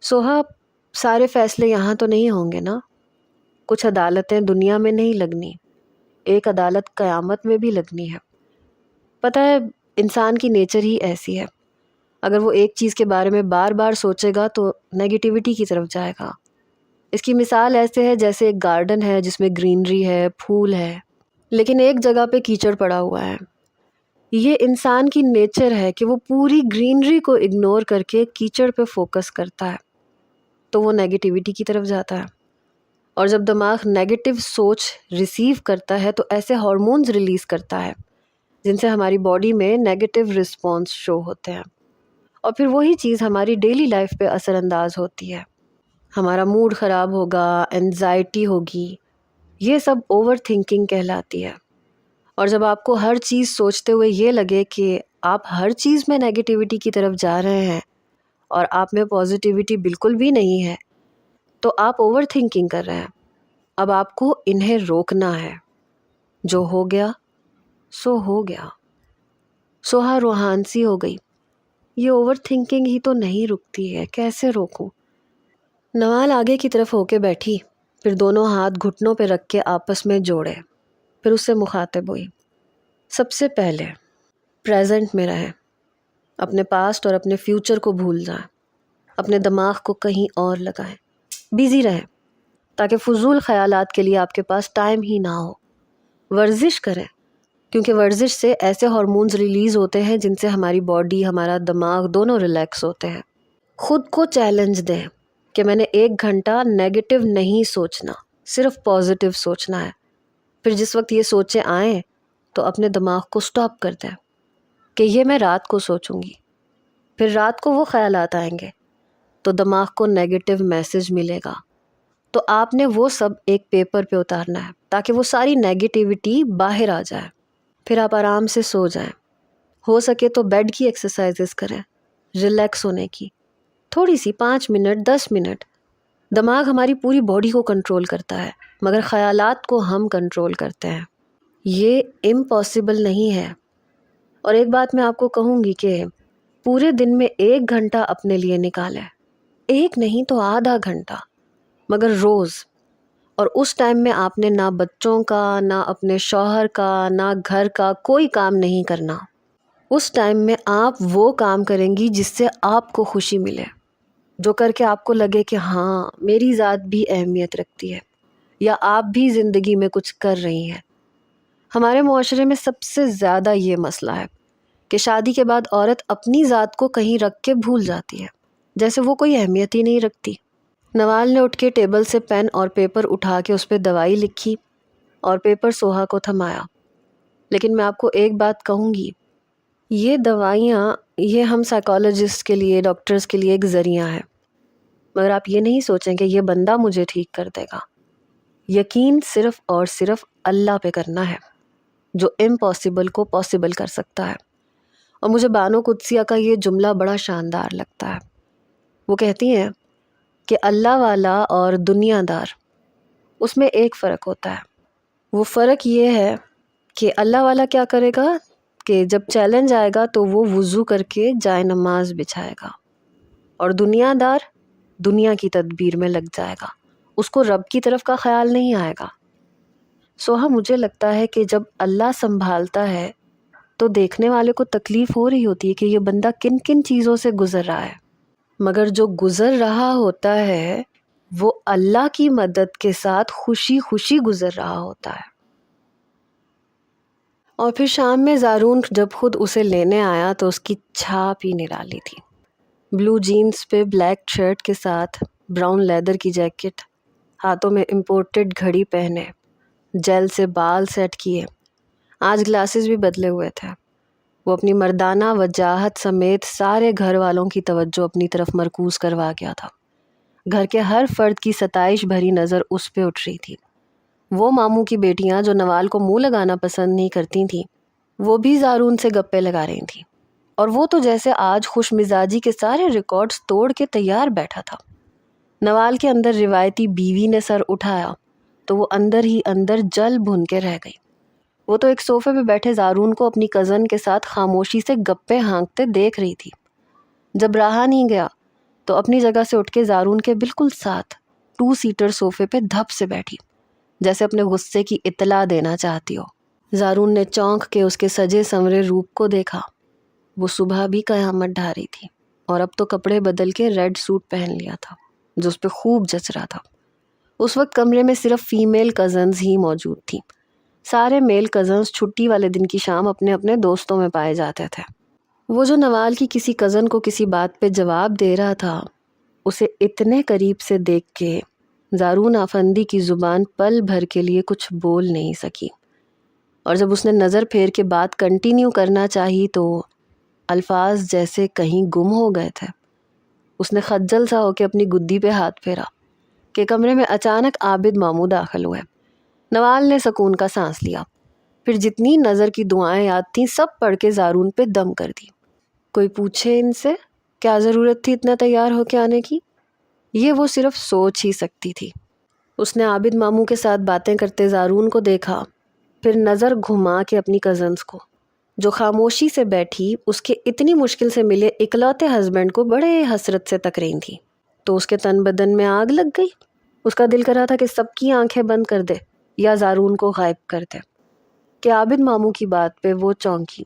[SPEAKER 1] سوہا، سارے فیصلے یہاں تو نہیں ہوں گے نا؟ کچھ عدالتیں دنیا میں نہیں لگنی، ایک عدالت قیامت میں بھی لگنی ہے۔ پتہ ہے انسان کی نیچر ہی ایسی ہے، اگر وہ ایک چیز کے بارے میں بار بار سوچے گا تو نیگیٹیوٹی کی طرف جائے گا۔ اس کی مثال ایسے ہے جیسے ایک گارڈن ہے جس میں گرینری ہے، پھول ہے، لیکن ایک جگہ پہ کیچڑ پڑا ہوا ہے۔ یہ انسان کی نیچر ہے کہ وہ پوری گرینری کو اگنور کر کے کیچڑ پہ فوکس کرتا ہے، تو وہ نیگیٹیوٹی کی طرف جاتا ہے۔ اور جب دماغ نیگیٹو سوچ ریسیو کرتا ہے تو ایسے ہارمونز ریلیز کرتا ہے جن سے ہماری باڈی میں نیگیٹو رسپانس شو ہوتے ہیں، اور پھر وہی چیز ہماری ڈیلی لائف پہ اثر انداز ہوتی ہے۔ ہمارا موڈ خراب ہوگا، انزائٹی ہوگی، یہ سب اوور تھنکنگ کہلاتی ہے۔ اور جب آپ کو ہر چیز سوچتے ہوئے یہ لگے کہ آپ ہر چیز میں نیگیٹیوٹی کی طرف جا رہے ہیں اور آپ میں پازیٹیوٹی بالکل بھی نہیں ہے، تو آپ اوور تھنکنگ کر رہے ہیں۔ اب آپ کو انہیں روکنا ہے۔ جو ہو گیا سو ہو گیا۔ سوہا روحان سی ہو گئی۔ یہ اوور تھنکنگ ہی تو نہیں رکتی ہے، کیسے روکوں؟ نوال آگے کی طرف ہو کے بیٹھی، پھر دونوں ہاتھ گھٹنوں پہ رکھ کے آپس میں جوڑے، پھر اس سے مخاطب ہوئی۔ سب سے پہلے پریزنٹ میں رہیں، اپنے پاسٹ اور اپنے فیوچر کو بھول جائیں، اپنے دماغ کو کہیں اور لگائیں، بیزی رہیں تاکہ فضول خیالات کے لیے آپ کے پاس ٹائم ہی نہ ہو۔ ورزش کریں، کیونکہ ورزش سے ایسے ہارمونز ریلیز ہوتے ہیں جن سے ہماری باڈی، ہمارا دماغ دونوں ریلیکس ہوتے ہیں۔ خود کو چیلنج دیں کہ میں نے 1 گھنٹہ نیگیٹو نہیں سوچنا، صرف پازیٹیو سوچنا ہے. پھر جس وقت یہ سوچیں آئیں تو اپنے دماغ کو سٹاپ کر دیں کہ یہ میں رات کو سوچوں گی. پھر رات کو وہ خیالات آئیں گے تو دماغ کو نیگیٹو میسج ملے گا. تو آپ نے وہ سب ایک پیپر پہ اتارنا ہے تاکہ وہ ساری نیگیٹیوٹی باہر آ جائے. پھر آپ آرام سے سو جائیں. ہو سکے تو بیڈ کی ایکسرسائزز کریں، ریلیکس ہونے کی، تھوڑی سی 5 منٹ 10 منٹ. دماغ ہماری پوری باڈی کو کنٹرول کرتا ہے مگر خیالات کو ہم کنٹرول کرتے ہیں. یہ امپاسبل نہیں ہے. اور ایک بات میں آپ کو کہوں گی کہ پورے دن میں 1 گھنٹہ اپنے لیے نکالیں. 1 نہیں تو آدھا گھنٹہ، مگر روز. اور اس ٹائم میں آپ نے نہ بچوں کا، نہ اپنے شوہر کا، نہ گھر کا کوئی کام نہیں کرنا. اس ٹائم میں آپ وہ کام کریں گی جس سے آپ کو خوشی ملے، جو کر کے آپ کو لگے کہ ہاں میری ذات بھی اہمیت رکھتی ہے یا آپ بھی زندگی میں کچھ کر رہی ہیں. ہمارے معاشرے میں سب سے زیادہ یہ مسئلہ ہے کہ شادی کے بعد عورت اپنی ذات کو کہیں رکھ کے بھول جاتی ہے، جیسے وہ کوئی اہمیت ہی نہیں رکھتی. نوال نے اٹھ کے ٹیبل سے پین اور پیپر اٹھا کے اس پہ دوائی لکھی اور پیپر سوہا کو تھمایا. لیکن میں آپ کو ایک بات کہوں گی، یہ دوائیاں یہ ہم سائیکالوجسٹ کے لیے، ڈاکٹرز کے لیے ایک ذریعہ ہے، مگر آپ یہ نہیں سوچیں کہ یہ بندہ مجھے ٹھیک کر دے گا. یقین صرف اور صرف اللہ پہ کرنا ہے جو امپاسبل کو پاسبل کر سکتا ہے. اور مجھے بانو قدسیہ کا یہ جملہ بڑا شاندار لگتا ہے. وہ کہتی ہیں کہ اللہ والا اور دنیا دار، اس میں ایک فرق ہوتا ہے. وہ فرق یہ ہے کہ اللہ والا کیا کرے گا کہ جب چیلنج آئے گا تو وہ وضو کر کے جائے نماز بچھائے گا، اور دنیا دار دنیا کی تدبیر میں لگ جائے گا، اس کو رب کی طرف کا خیال نہیں آئے گا. سوہا مجھے لگتا ہے کہ جب اللہ سنبھالتا ہے تو دیکھنے والے کو تکلیف ہو رہی ہوتی ہے کہ یہ بندہ کن کن چیزوں سے گزر رہا ہے، مگر جو گزر رہا ہوتا ہے وہ اللہ کی مدد کے ساتھ خوشی خوشی گزر رہا ہوتا ہے. اور پھر شام میں زارون جب خود اسے لینے آیا تو اس کی چھاپ ہی نرالی تھی. بلو جینز پہ بلیک شرٹ کے ساتھ براؤن لیدر کی جیکٹ، ہاتھوں میں امپورٹڈ گھڑی پہنے، جیل سے بال سیٹ کیے. آج گلاسز بھی بدلے ہوئے تھے. وہ اپنی مردانہ وجاہت سمیت سارے گھر والوں کی توجہ اپنی طرف مرکوز کروا گیا تھا. گھر کے ہر فرد کی ستائش بھری نظر اس پہ اٹھ رہی تھی. وہ ماموں کی بیٹیاں جو نوال کو منہ لگانا پسند نہیں کرتی تھیں، وہ بھی زارون سے گپے لگا رہی تھیں. اور وہ تو جیسے آج خوش مزاجی کے سارے ریکارڈز توڑ کے تیار بیٹھا تھا. نوال کے اندر روایتی بیوی نے سر اٹھایا تو وہ اندر ہی اندر جل بھن کے رہ گئی. وہ تو ایک صوفے پہ بیٹھے زارون کو اپنی کزن کے ساتھ خاموشی سے گپے ہانکتے دیکھ رہی تھی. جب رہا نہیں گیا تو اپنی جگہ سے اٹھ کے زارون کے بالکل ساتھ 2 سیٹر صوفے پہ دھپ سے بیٹھی، جیسے اپنے غصے کی اطلاع دینا چاہتی ہو. زارون نے چونک کے اس کے سجے سنورے روپ کو دیکھا. وہ صبح بھی قیامت ڈھا رہی تھی اور اب تو کپڑے بدل کے ریڈ سوٹ پہن لیا تھا جو اس پہ خوب جچ رہا تھا. اس وقت کمرے میں صرف فیمیل کزنز ہی موجود تھیں. سارے میل کزنز چھٹی والے دن کی شام اپنے اپنے دوستوں میں پائے جاتے تھے. وہ جو نوال کی کسی کزن کو کسی بات پہ جواب دے رہا تھا، اسے اتنے قریب سے دیکھ کے زارون آفندی کی زبان پل بھر کے لیے کچھ بول نہیں سکی. اور جب اس نے نظر پھیر کے بات کنٹینیو کرنا چاہی تو الفاظ جیسے کہیں گم ہو گئے تھے. اس نے خجل سا ہو کے اپنی گدی پہ ہاتھ پھیرا کہ کمرے میں اچانک عابد ماموں داخل ہوئے. نوال نے سکون کا سانس لیا. پھر جتنی نظر کی دعائیں یاد تھیں سب پڑھ کے زارون پہ دم کر دی. کوئی پوچھے ان سے کیا ضرورت تھی اتنا تیار ہو کے آنے کی؟ یہ وہ صرف سوچ ہی سکتی تھی. اس نے عابد ماموں کے ساتھ باتیں کرتے زارون کو دیکھا، پھر نظر گھما کے اپنی کزنز کو جو خاموشی سے بیٹھی اس کے اتنی مشکل سے ملے اکلوتے ہسبینڈ کو بڑے حسرت سے تک رہی تھی. تو اس کے تن بدن میں آگ لگ گئی. اس کا دل کر رہا تھا کہ سب کی آنکھیں بند کر دے یا زارون کو غائب کر دے. کہ عابد ماموں کی بات پہ وہ چونکی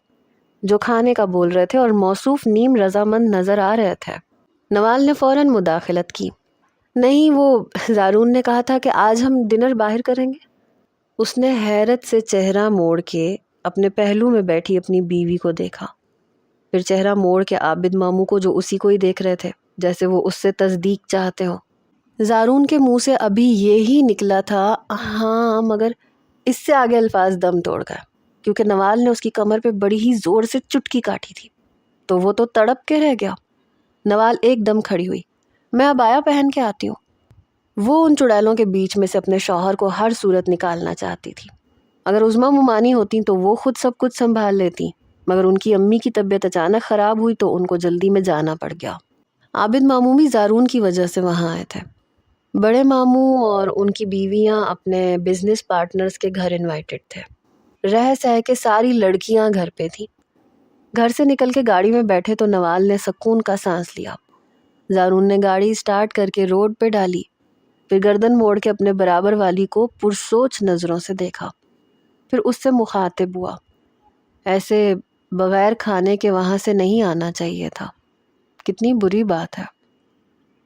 [SPEAKER 1] جو کھانے کا بول رہے تھے اور موصوف نیم رضامند نظر آ رہے تھے. نوال نے فوراً مداخلت کی. نہیں، وہ زارون نے کہا تھا کہ آج ہم ڈنر باہر کریں گے. اس نے حیرت سے چہرہ موڑ کے اپنے پہلو میں بیٹھی اپنی بیوی کو دیکھا، پھر چہرہ موڑ کے عابد ماموں کو جو اسی کو ہی دیکھ رہے تھے جیسے وہ اس سے تصدیق چاہتے ہوں. زارون کے منہ سے ابھی یہی نکلا تھا ہاں، مگر اس سے آگے الفاظ دم توڑ گئے، کیونکہ نوال نے اس کی کمر پہ بڑی ہی زور سے چٹکی کاٹی تھی، تو وہ تو تڑپ کے رہ گیا۔ نوال ایک دم کھڑی ہوئی۔ میں اب آیا پہن کے آتی ہوں۔ وہ ان چڑیلوں کے بیچ میں سے اپنے شوہر کو ہر صورت نکالنا چاہتی تھی۔ اگر عظمیٰ ممانی ہوتی تو وہ خود سب کچھ سنبھال لیتی، مگر ان کی امی کی طبیعت اچانک خراب ہوئی تو ان کو جلدی میں جانا پڑ گیا۔ عابد ماموں بھی زارون کی وجہ سے وہاں آئے تھے۔ بڑے ماموں اور ان کی بیویاں اپنے بزنس پارٹنرز کے گھر انوائٹڈ تھے۔ رہ سہ کے ساری لڑکیاں گھر پہ تھیں۔ گھر سے نکل کے گاڑی میں بیٹھے تو نوال نے سکون کا سانس لیا۔ زارون نے گاڑی سٹارٹ کر کے روڈ پہ ڈالی، پھر گردن موڑ کے اپنے برابر والی کو پرسوچ نظروں سے دیکھا، پھر اس سے مخاطب ہوا۔ ایسے بغیر کھانے کے وہاں سے نہیں آنا چاہیے تھا، کتنی بری بات ہے۔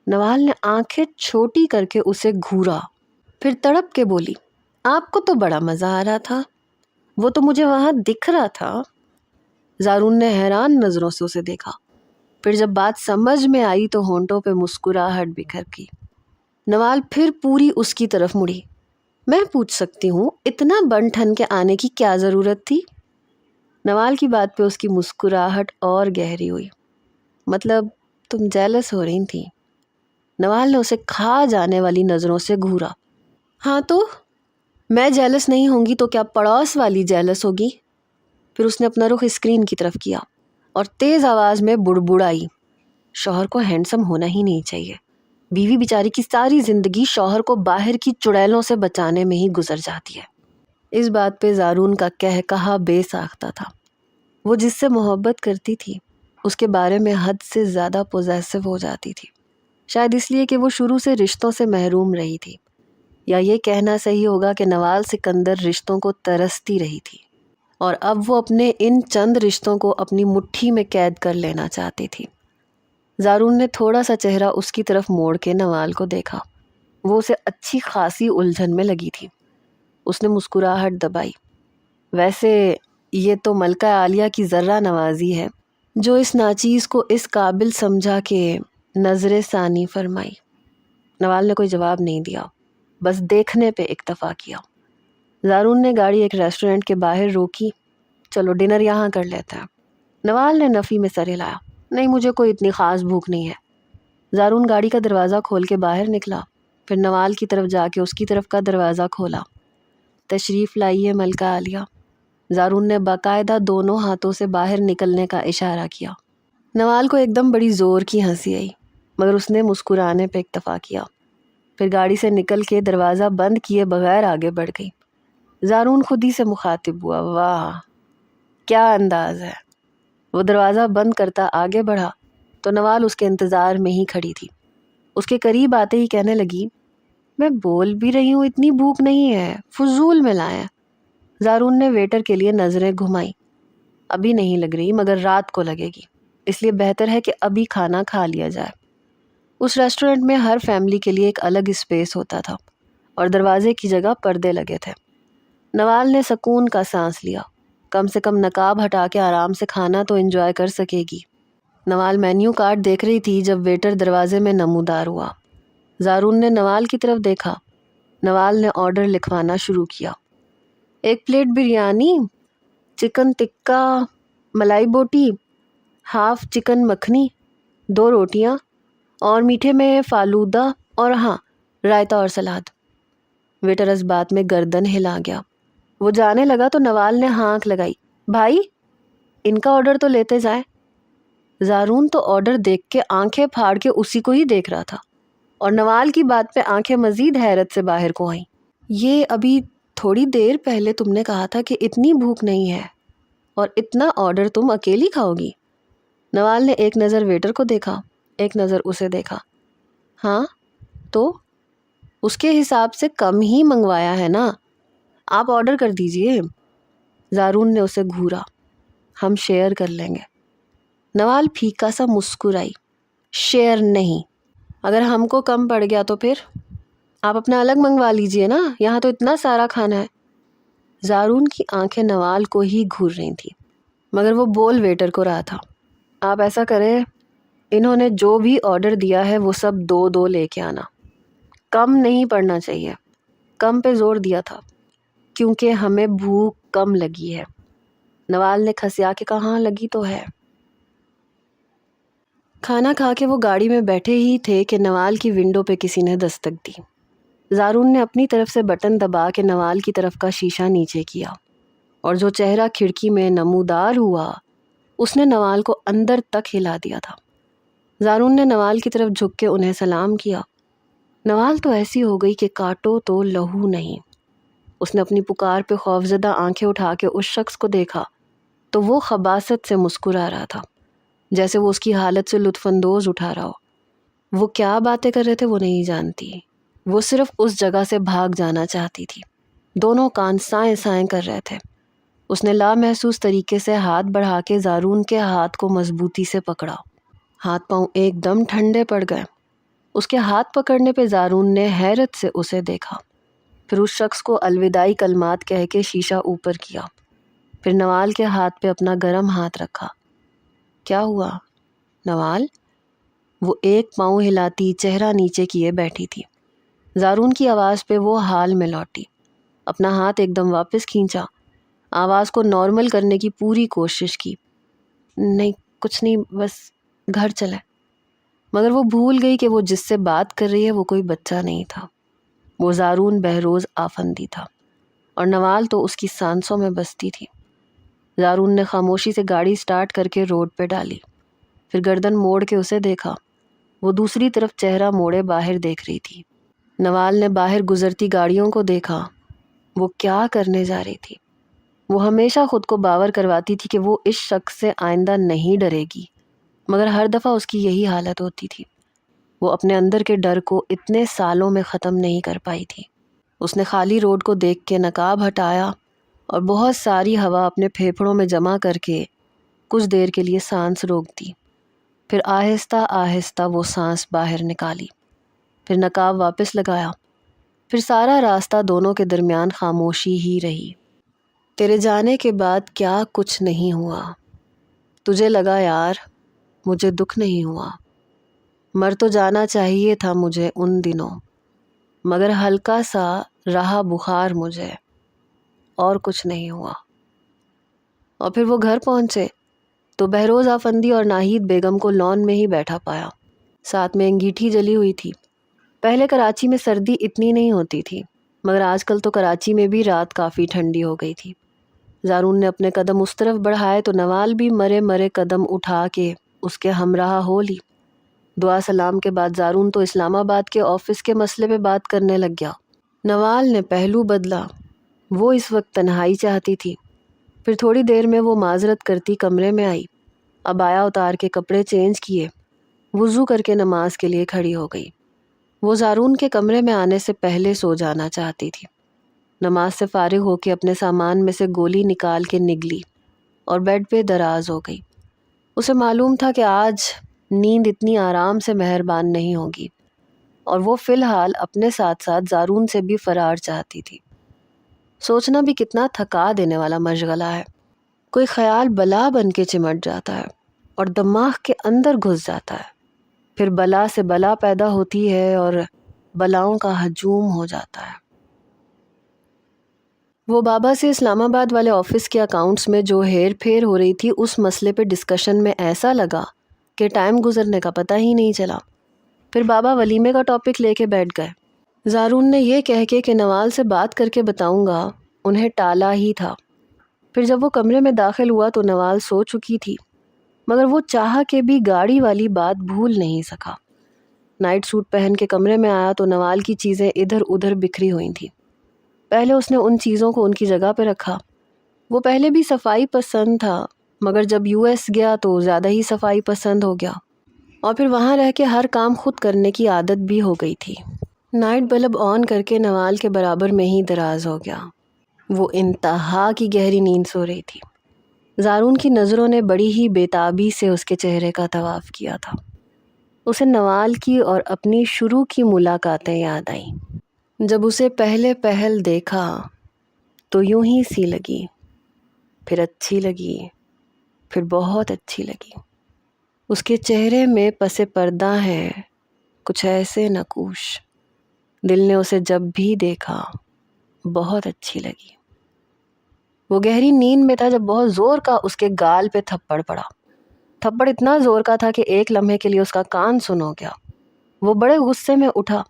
[SPEAKER 1] نوال نے آنکھیں چھوٹی کر کے اسے گھورا، پھر تڑپ کے بولی، آپ کو تو بڑا مزہ آ رہا تھا، وہ تو مجھے وہاں دکھ رہا تھا۔ زارون نے حیران نظروں سے اسے دیکھا، پھر جب بات سمجھ میں آئی تو ہونٹوں پہ مسکراہٹ بکھر گئی۔ نوال پھر پوری اس کی طرف مڑی۔ میں پوچھ سکتی ہوں اتنا بن ٹھن کے آنے کی کیا ضرورت تھی؟ نوال کی بات پہ اس کی مسکراہٹ اور گہری ہوئی۔ مطلب تم جیلس ہو رہی تھی؟ نوال نے اسے کھا جانے والی نظروں سے گھورا۔ ہاں تو میں جیلس نہیں ہوں گی تو کیا پڑوس والی جیلس ہوگی؟ پھر اس نے اپنا رخ اسکرین کی طرف کیا اور تیز آواز میں بڑبڑائی، شوہر کو ہینڈسم ہونا ہی نہیں چاہیے، بیوی بیچاری کی ساری زندگی شوہر کو باہر کی چڑیلوں سے بچانے میں ہی گزر جاتی ہے۔ اس بات پہ زارون کا کہا بے ساختہ تھا۔ وہ جس سے محبت کرتی تھی اس کے بارے میں حد سے زیادہ پوزیسو ہو جاتی تھی، شاید اس لیے کہ وہ شروع سے رشتوں سے محروم رہی تھی، یا یہ کہنا صحیح ہوگا کہ نوال سکندر رشتوں کو ترستی رہی تھی، اور اب وہ اپنے ان چند رشتوں کو اپنی مٹھی میں قید کر لینا چاہتی تھی۔ زارون نے تھوڑا سا چہرہ اس کی طرف موڑ کے نوال کو دیکھا۔ وہ اسے اچھی خاصی الجھن میں لگی تھی۔ اس نے مسکراہٹ دبائی۔ ویسے یہ تو ملکہ عالیہ کی ذرہ نوازی ہے جو اس ناچیز کو اس قابل سمجھا کہ نظر ثانی فرمائی۔ نوال نے کوئی جواب نہیں دیا، بس دیکھنے پہ اکتفا کیا۔ زارون نے گاڑی ایک ریسٹورنٹ کے باہر روکی۔ چلو ڈنر یہاں کر لیتے ہیں۔ نوال نے نفی میں سر ہلایا۔ نہیں، مجھے کوئی اتنی خاص بھوک نہیں ہے۔ زارون گاڑی کا دروازہ کھول کے باہر نکلا، پھر نوال کی طرف جا کے اس کی طرف کا دروازہ کھولا۔ تشریف لائیے ملکہ عالیہ۔ زارون نے باقاعدہ دونوں ہاتھوں سے باہر نکلنے کا اشارہ کیا۔ نوال کو ایک دم بڑی زور کی ہنسی آئی، مگر اس نے مسکرانے پہ اکتفا کیا، پھر گاڑی سے نکل کے دروازہ بند کیے بغیر آگے بڑھ گئی۔ زارون خود ہی سے مخاطب ہوا، واہ کیا انداز ہے۔ وہ دروازہ بند کرتا آگے بڑھا تو نوال اس کے انتظار میں ہی کھڑی تھی۔ اس کے قریب آتے ہی کہنے لگی، میں بول بھی رہی ہوں اتنی بھوک نہیں ہے، فضول میں لائیں۔ زارون نے ویٹر کے لیے نظریں گھمائی۔ ابھی نہیں لگ رہی، مگر رات کو لگے گی، اس لیے بہتر ہے کہ ابھی کھانا کھا لیا جائے۔ اس ریسٹورنٹ میں ہر فیملی کے لیے ایک الگ اسپیس ہوتا تھا اور دروازے کی جگہ پردے لگے تھے۔ نوال نے سکون کا سانس لیا، کم سے کم نقاب ہٹا کے آرام سے کھانا تو انجوائے کر سکے گی۔ نوال مینیو کارڈ دیکھ رہی تھی جب ویٹر دروازے میں نمودار ہوا۔ زارون نے نوال کی طرف دیکھا۔ نوال نے آرڈر لکھوانا شروع کیا۔ 1 پلیٹ بریانی، چکن ٹکہ، ملائی بوٹی، ہاف چکن مکھنی، 2 روٹیاں، اور میٹھے میں فالودہ، اور ہاں رائتا اور سلاد۔ ویٹر اس بات میں گردن ہلا گیا۔ وہ جانے لگا تو نوال نے ہانک لگائی، بھائی ان کا آرڈر تو لیتے جائیں۔ زارون تو آرڈر دیکھ کے آنکھیں پھاڑ کے اسی کو ہی دیکھ رہا تھا، اور نوال کی بات پہ آنکھیں مزید حیرت سے باہر کو آئیں۔ یہ ابھی تھوڑی دیر پہلے تم نے کہا تھا کہ اتنی بھوک نہیں ہے، اور اتنا آرڈر تم اکیلی کھاؤ گی؟ نوال نے ایک نظر ویٹر کو دیکھا، ایک نظر اسے دیکھا۔ ہاں تو اس کے حساب سے کم ہی منگوایا ہے نا، آپ آرڈر کر دیجئے۔ زارون نے اسے گھورا۔ ہم شیئر کر لیں گے۔ نوال پھیکا سا مسکرائی۔ شیئر نہیں، اگر ہم کو کم پڑ گیا تو پھر آپ اپنا الگ منگوا لیجئے نا، یہاں تو اتنا سارا کھانا ہے۔ زارون کی آنکھیں نوال کو ہی گھور رہی تھیں، مگر وہ بول ویٹر کو رہا تھا، آپ ایسا کریں انہوں نے جو بھی آرڈر دیا ہے وہ سب 2 لے کے آنا۔ کم نہیں پڑھنا چاہیے، کم پہ زور دیا تھا کیونکہ ہمیں بھوک کم لگی ہے۔ نوال نے کھسیا کے کہا ہاں لگی تو ہے۔ کھانا کھا کے وہ گاڑی میں بیٹھے ہی تھے کہ نوال کی ونڈو پہ کسی نے دستک دی۔ زارون نے اپنی طرف سے بٹن دبا کے نوال کی طرف کا شیشہ نیچے کیا اور جو چہرہ کھڑکی میں نمودار ہوا اس نے نوال کو اندر تک ہلا دیا تھا۔ زارون نے نوال کی طرف جھک کے انہیں سلام کیا۔ نوال تو ایسی ہو گئی کہ کاٹو تو لہو نہیں۔ اس نے اپنی پکار پہ خوفزدہ آنکھیں اٹھا کے اس شخص کو دیکھا تو وہ خباثت سے مسکرا رہا تھا، جیسے وہ اس کی حالت سے لطف اندوز اٹھا رہا ہو۔ وہ کیا باتیں کر رہے تھے وہ نہیں جانتی، وہ صرف اس جگہ سے بھاگ جانا چاہتی تھی۔ دونوں کان سائیں سائیں کر رہے تھے۔ اس نے لامحسوس طریقے سے ہاتھ بڑھا کے زارون کے ہاتھ کو مضبوطی سے پکڑا۔ ہاتھ پاؤں ایک دم ٹھنڈے پڑ گئے۔ اس کے ہاتھ پکڑنے پہ زارون نے حیرت سے اسے دیکھا، پھر اس شخص کو الوداعی کلمات کہہ کے شیشہ اوپر کیا، پھر نوال کے ہاتھ پہ اپنا گرم ہاتھ رکھا۔ کیا ہوا نوال؟ وہ ایک پاؤں ہلاتی چہرہ نیچے کیے بیٹھی تھی۔ زارون کی آواز پہ وہ حال میں لوٹی، اپنا ہاتھ ایک دم واپس کھینچا، آواز کو نارمل کرنے کی پوری کوشش کی۔ نہیں کچھ نہیں، بس گھر چلے۔ مگر وہ بھول گئی کہ وہ جس سے بات کر رہی ہے وہ کوئی بچہ نہیں تھا، وہ زارون بہروز آفندی تھا، اور نوال تو اس کی سانسوں میں بستی تھی۔ زارون نے خاموشی سے گاڑی سٹارٹ کر کے روڈ پہ ڈالی، پھر گردن موڑ کے اسے دیکھا۔ وہ دوسری طرف چہرہ موڑے باہر دیکھ رہی تھی۔ نوال نے باہر گزرتی گاڑیوں کو دیکھا۔ وہ کیا کرنے جا رہی تھی؟ وہ ہمیشہ خود کو باور کرواتی تھی کہ وہ اس شخص سے آئندہ نہیں ڈرے گی، مگر ہر دفعہ اس کی یہی حالت ہوتی تھی۔ وہ اپنے اندر کے ڈر کو اتنے سالوں میں ختم نہیں کر پائی تھی۔ اس نے خالی روڈ کو دیکھ کے نقاب ہٹایا اور بہت ساری ہوا اپنے پھیپھڑوں میں جمع کر کے کچھ دیر کے لیے سانس روک دی، پھر آہستہ آہستہ وہ سانس باہر نکالی، پھر نقاب واپس لگایا، پھر سارا راستہ دونوں کے درمیان خاموشی ہی رہی۔ تیرے جانے کے بعد کیا کچھ نہیں ہوا، تجھے لگا یار مجھے دکھ نہیں ہوا، مر تو جانا چاہیے تھا مجھے ان دنوں، مگر ہلکا سا رہا بخار مجھے، اور کچھ نہیں ہوا۔ اور پھر وہ گھر پہنچے تو بہروز آفندی اور ناہید بیگم کو لان میں ہی بیٹھا پایا، ساتھ میں انگیٹھی جلی ہوئی تھی۔ پہلے کراچی میں سردی اتنی نہیں ہوتی تھی، مگر آج کل تو کراچی میں بھی رات کافی ٹھنڈی ہو گئی تھی۔ زارون نے اپنے قدم اس طرف بڑھائے تو نوال بھی مرے مرے قدم اٹھا کے اس کے ہمراہ ہو لی۔ دعا سلام کے بعد زارون تو اسلام آباد کے آفس کے مسئلے پہ بات کرنے لگ گیا۔ نوال نے پہلو بدلا، وہ اس وقت تنہائی چاہتی تھی۔ پھر تھوڑی دیر میں وہ معذرت کرتی کمرے میں آئی، عبایا اتار کے کپڑے چینج کیے، وضو کر کے نماز کے لیے کھڑی ہو گئی۔ وہ زارون کے کمرے میں آنے سے پہلے سو جانا چاہتی تھی۔ نماز سے فارغ ہو کے اپنے سامان میں سے گولی نکال کے نگلی اور بیڈ پہ دراز ہو گئی۔ اسے معلوم تھا کہ آج نیند اتنی آرام سے مہربان نہیں ہوگی، اور وہ فی الحال اپنے ساتھ ساتھ زارون سے بھی فرار چاہتی تھی۔ سوچنا بھی کتنا تھکا دینے والا مشغلہ ہے۔ کوئی خیال بلا بن کے چمٹ جاتا ہے اور دماغ کے اندر گھس جاتا ہے، پھر بلا سے بلا پیدا ہوتی ہے اور بلاؤں کا ہجوم ہو جاتا ہے۔ وہ بابا سے اسلام آباد والے آفس کے اکاؤنٹس میں جو ہیر پھیر ہو رہی تھی اس مسئلے پہ ڈسکشن میں ایسا لگا کہ ٹائم گزرنے کا پتہ ہی نہیں چلا۔ پھر بابا ولیمے کا ٹاپک لے کے بیٹھ گئے۔ زارون نے یہ کہہ کے کہ نوال سے بات کر کے بتاؤں گا انہیں ٹالا ہی تھا۔ پھر جب وہ کمرے میں داخل ہوا تو نوال سو چکی تھی، مگر وہ چاہ کے بھی گاڑی والی بات بھول نہیں سکا۔ نائٹ سوٹ پہن کے کمرے میں آیا تو نوال کی چیزیں ادھر ادھر بکھری ہوئی تھیں۔ پہلے اس نے ان چیزوں کو ان کی جگہ پہ رکھا۔ وہ پہلے بھی صفائی پسند تھا، مگر جب US گیا تو زیادہ ہی صفائی پسند ہو گیا، اور پھر وہاں رہ کے ہر کام خود کرنے کی عادت بھی ہو گئی تھی۔ نائٹ بلب آن کر کے نوال کے برابر میں ہی دراز ہو گیا۔ وہ انتہا کی گہری نیند سو رہی تھی۔ زارون کی نظروں نے بڑی ہی بےتابی سے اس کے چہرے کا طواف کیا تھا۔ اسے نوال کی اور اپنی شروع کی ملاقاتیں یاد آئیں۔ جب اسے پہلے پہل دیکھا تو یوں ہی سی لگی، پھر اچھی لگی، پھر بہت اچھی لگی۔ اس کے چہرے میں پس پردہ ہے کچھ ایسے نقوش دل نے اسے جب بھی دیکھا بہت اچھی لگی۔ وہ گہری نیند میں تھا جب بہت زور کا اس کے گال پہ تھپڑ پڑا۔ تھپڑ اتنا زور کا تھا کہ ایک لمحے کے لیے اس کا کان سن ہو گیا۔ وہ بڑے غصے میں اٹھا۔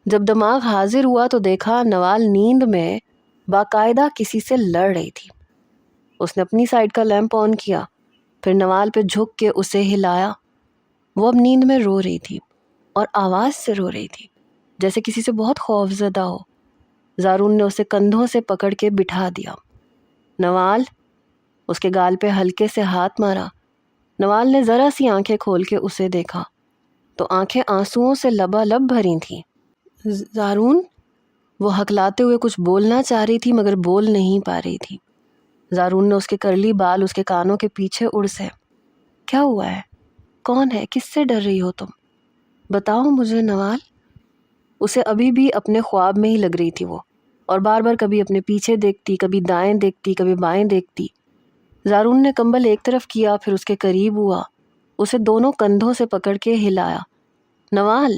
[SPEAKER 1] جب دماغ حاضر ہوا تو دیکھا نوال نیند میں باقاعدہ کسی سے لڑ رہی تھی۔ اس نے اپنی سائیڈ کا لیمپ آن کیا، پھر نوال پہ جھک کے اسے ہلایا۔ وہ اب نیند میں رو رہی تھی اور آواز سے رو رہی تھی، جیسے کسی سے بہت خوف زدہ ہو۔ زارون نے اسے کندھوں سے پکڑ کے بٹھا دیا۔ نوال، اس کے گال پہ ہلکے سے ہاتھ مارا۔ نوال نے ذرا سی آنکھیں کھول کے اسے دیکھا تو آنکھیں آنسوؤں سے لبالب بھری تھیں۔ زارون، وہ ہکلاتے ہوئے کچھ بولنا چاہ رہی تھی مگر بول نہیں پا رہی تھی۔ زارون نے اس کے کرلی بال اس کے کانوں کے پیچھے اڑ سے۔ کیا ہوا ہے؟ کون ہے؟ کس سے ڈر رہی ہو تم؟ بتاؤ مجھے نوال۔ اسے ابھی بھی اپنے خواب میں ہی لگ رہی تھی وہ، اور بار بار کبھی اپنے پیچھے دیکھتی، کبھی دائیں دیکھتی، کبھی بائیں دیکھتی۔ زارون نے کمبل ایک طرف کیا، پھر اس کے قریب ہوا، اسے دونوں کندھوں سے پکڑ کے ہلایا۔ نوال،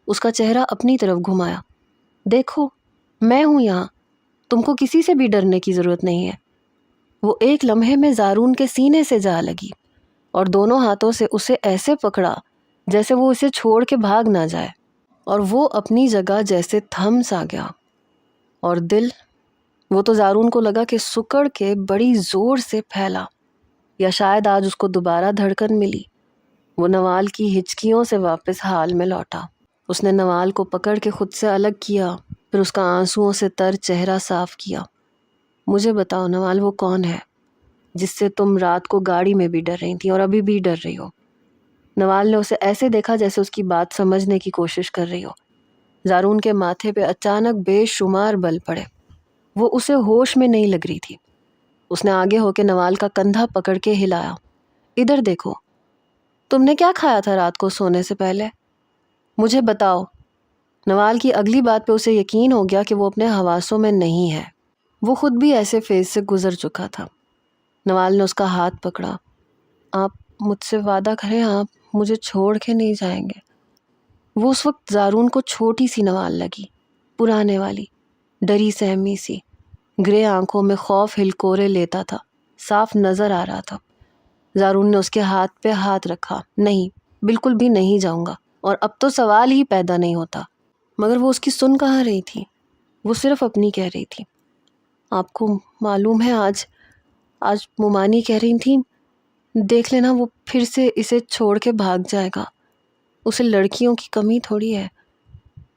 [SPEAKER 1] اس کا چہرہ اپنی طرف گھمایا۔ دیکھو، میں ہوں یہاں، تم کو کسی سے بھی ڈرنے کی ضرورت نہیں ہے۔ وہ ایک لمحے میں زارون کے سینے سے جا لگی اور دونوں ہاتھوں سے اسے ایسے پکڑا جیسے وہ اسے چھوڑ کے بھاگ نہ جائے، اور وہ اپنی جگہ جیسے تھم سا گیا۔ اور دل، وہ تو زارون کو لگا کہ سکڑ کے بڑی زور سے پھیلا، یا شاید آج اس کو دوبارہ دھڑکن ملی۔ وہ نوال کی ہچکیوں سے واپس حال میں لوٹا۔ اس نے نوال کو پکڑ کے خود سے الگ کیا، پھر اس کا آنسوؤں سے تر چہرہ صاف کیا۔ مجھے بتاؤ نوال، وہ کون ہے جس سے تم رات کو گاڑی میں بھی ڈر رہی تھی اور ابھی بھی ڈر رہی ہو؟ نوال نے اسے ایسے دیکھا جیسے اس کی بات سمجھنے کی کوشش کر رہی ہو۔ زارون کے ماتھے پہ اچانک بے شمار بل پڑے۔ وہ اسے ہوش میں نہیں لگ رہی تھی۔ اس نے آگے ہو کے نوال کا کندھا پکڑ کے ہلایا۔ ادھر دیکھو، تم نے کیا کھایا تھا رات کو سونے سے پہلے؟ مجھے بتاؤ۔ نوال کی اگلی بات پہ اسے یقین ہو گیا کہ وہ اپنے حواسوں میں نہیں ہے۔ وہ خود بھی ایسے فیز سے گزر چکا تھا۔ نوال نے اس کا ہاتھ پکڑا۔ آپ مجھ سے وعدہ کریں، آپ مجھے چھوڑ کے نہیں جائیں گے۔ وہ اس وقت زارون کو چھوٹی سی نوال لگی، پرانے والی، ڈری سہمی سی، گرے آنکھوں میں خوف ہلکورے لیتا تھا، صاف نظر آ رہا تھا۔ زارون نے اس کے ہاتھ پہ ہاتھ رکھا۔ نہیں، بالکل بھی نہیں جاؤں گا، اور اب تو سوال ہی پیدا نہیں ہوتا۔ مگر وہ اس کی سن کہاں رہی تھی، وہ صرف اپنی کہہ رہی تھی۔ آپ کو معلوم ہے آج مومانی کہہ رہی تھی، دیکھ لینا وہ پھر سے اسے چھوڑ کے بھاگ جائے گا، اسے لڑکیوں کی کمی تھوڑی ہے۔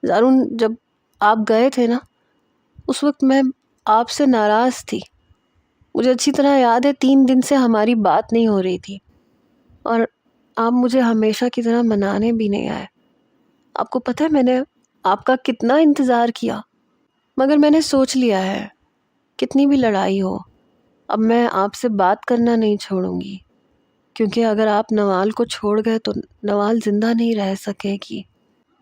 [SPEAKER 1] زارون، جب آپ گئے تھے نا، اس وقت میں آپ سے ناراض تھی۔ مجھے اچھی طرح یاد ہے 3 دن سے ہماری بات نہیں ہو رہی تھی، اور آپ مجھے ہمیشہ کی طرح منانے بھی نہیں آئے۔ آپ کو پتہ ہے میں نے آپ کا کتنا انتظار کیا، مگر میں نے سوچ لیا ہے کتنی بھی لڑائی ہو، اب میں آپ سے بات کرنا نہیں چھوڑوں گی، کیونکہ اگر آپ نوال کو چھوڑ گئے تو نوال زندہ نہیں رہ سکے گی۔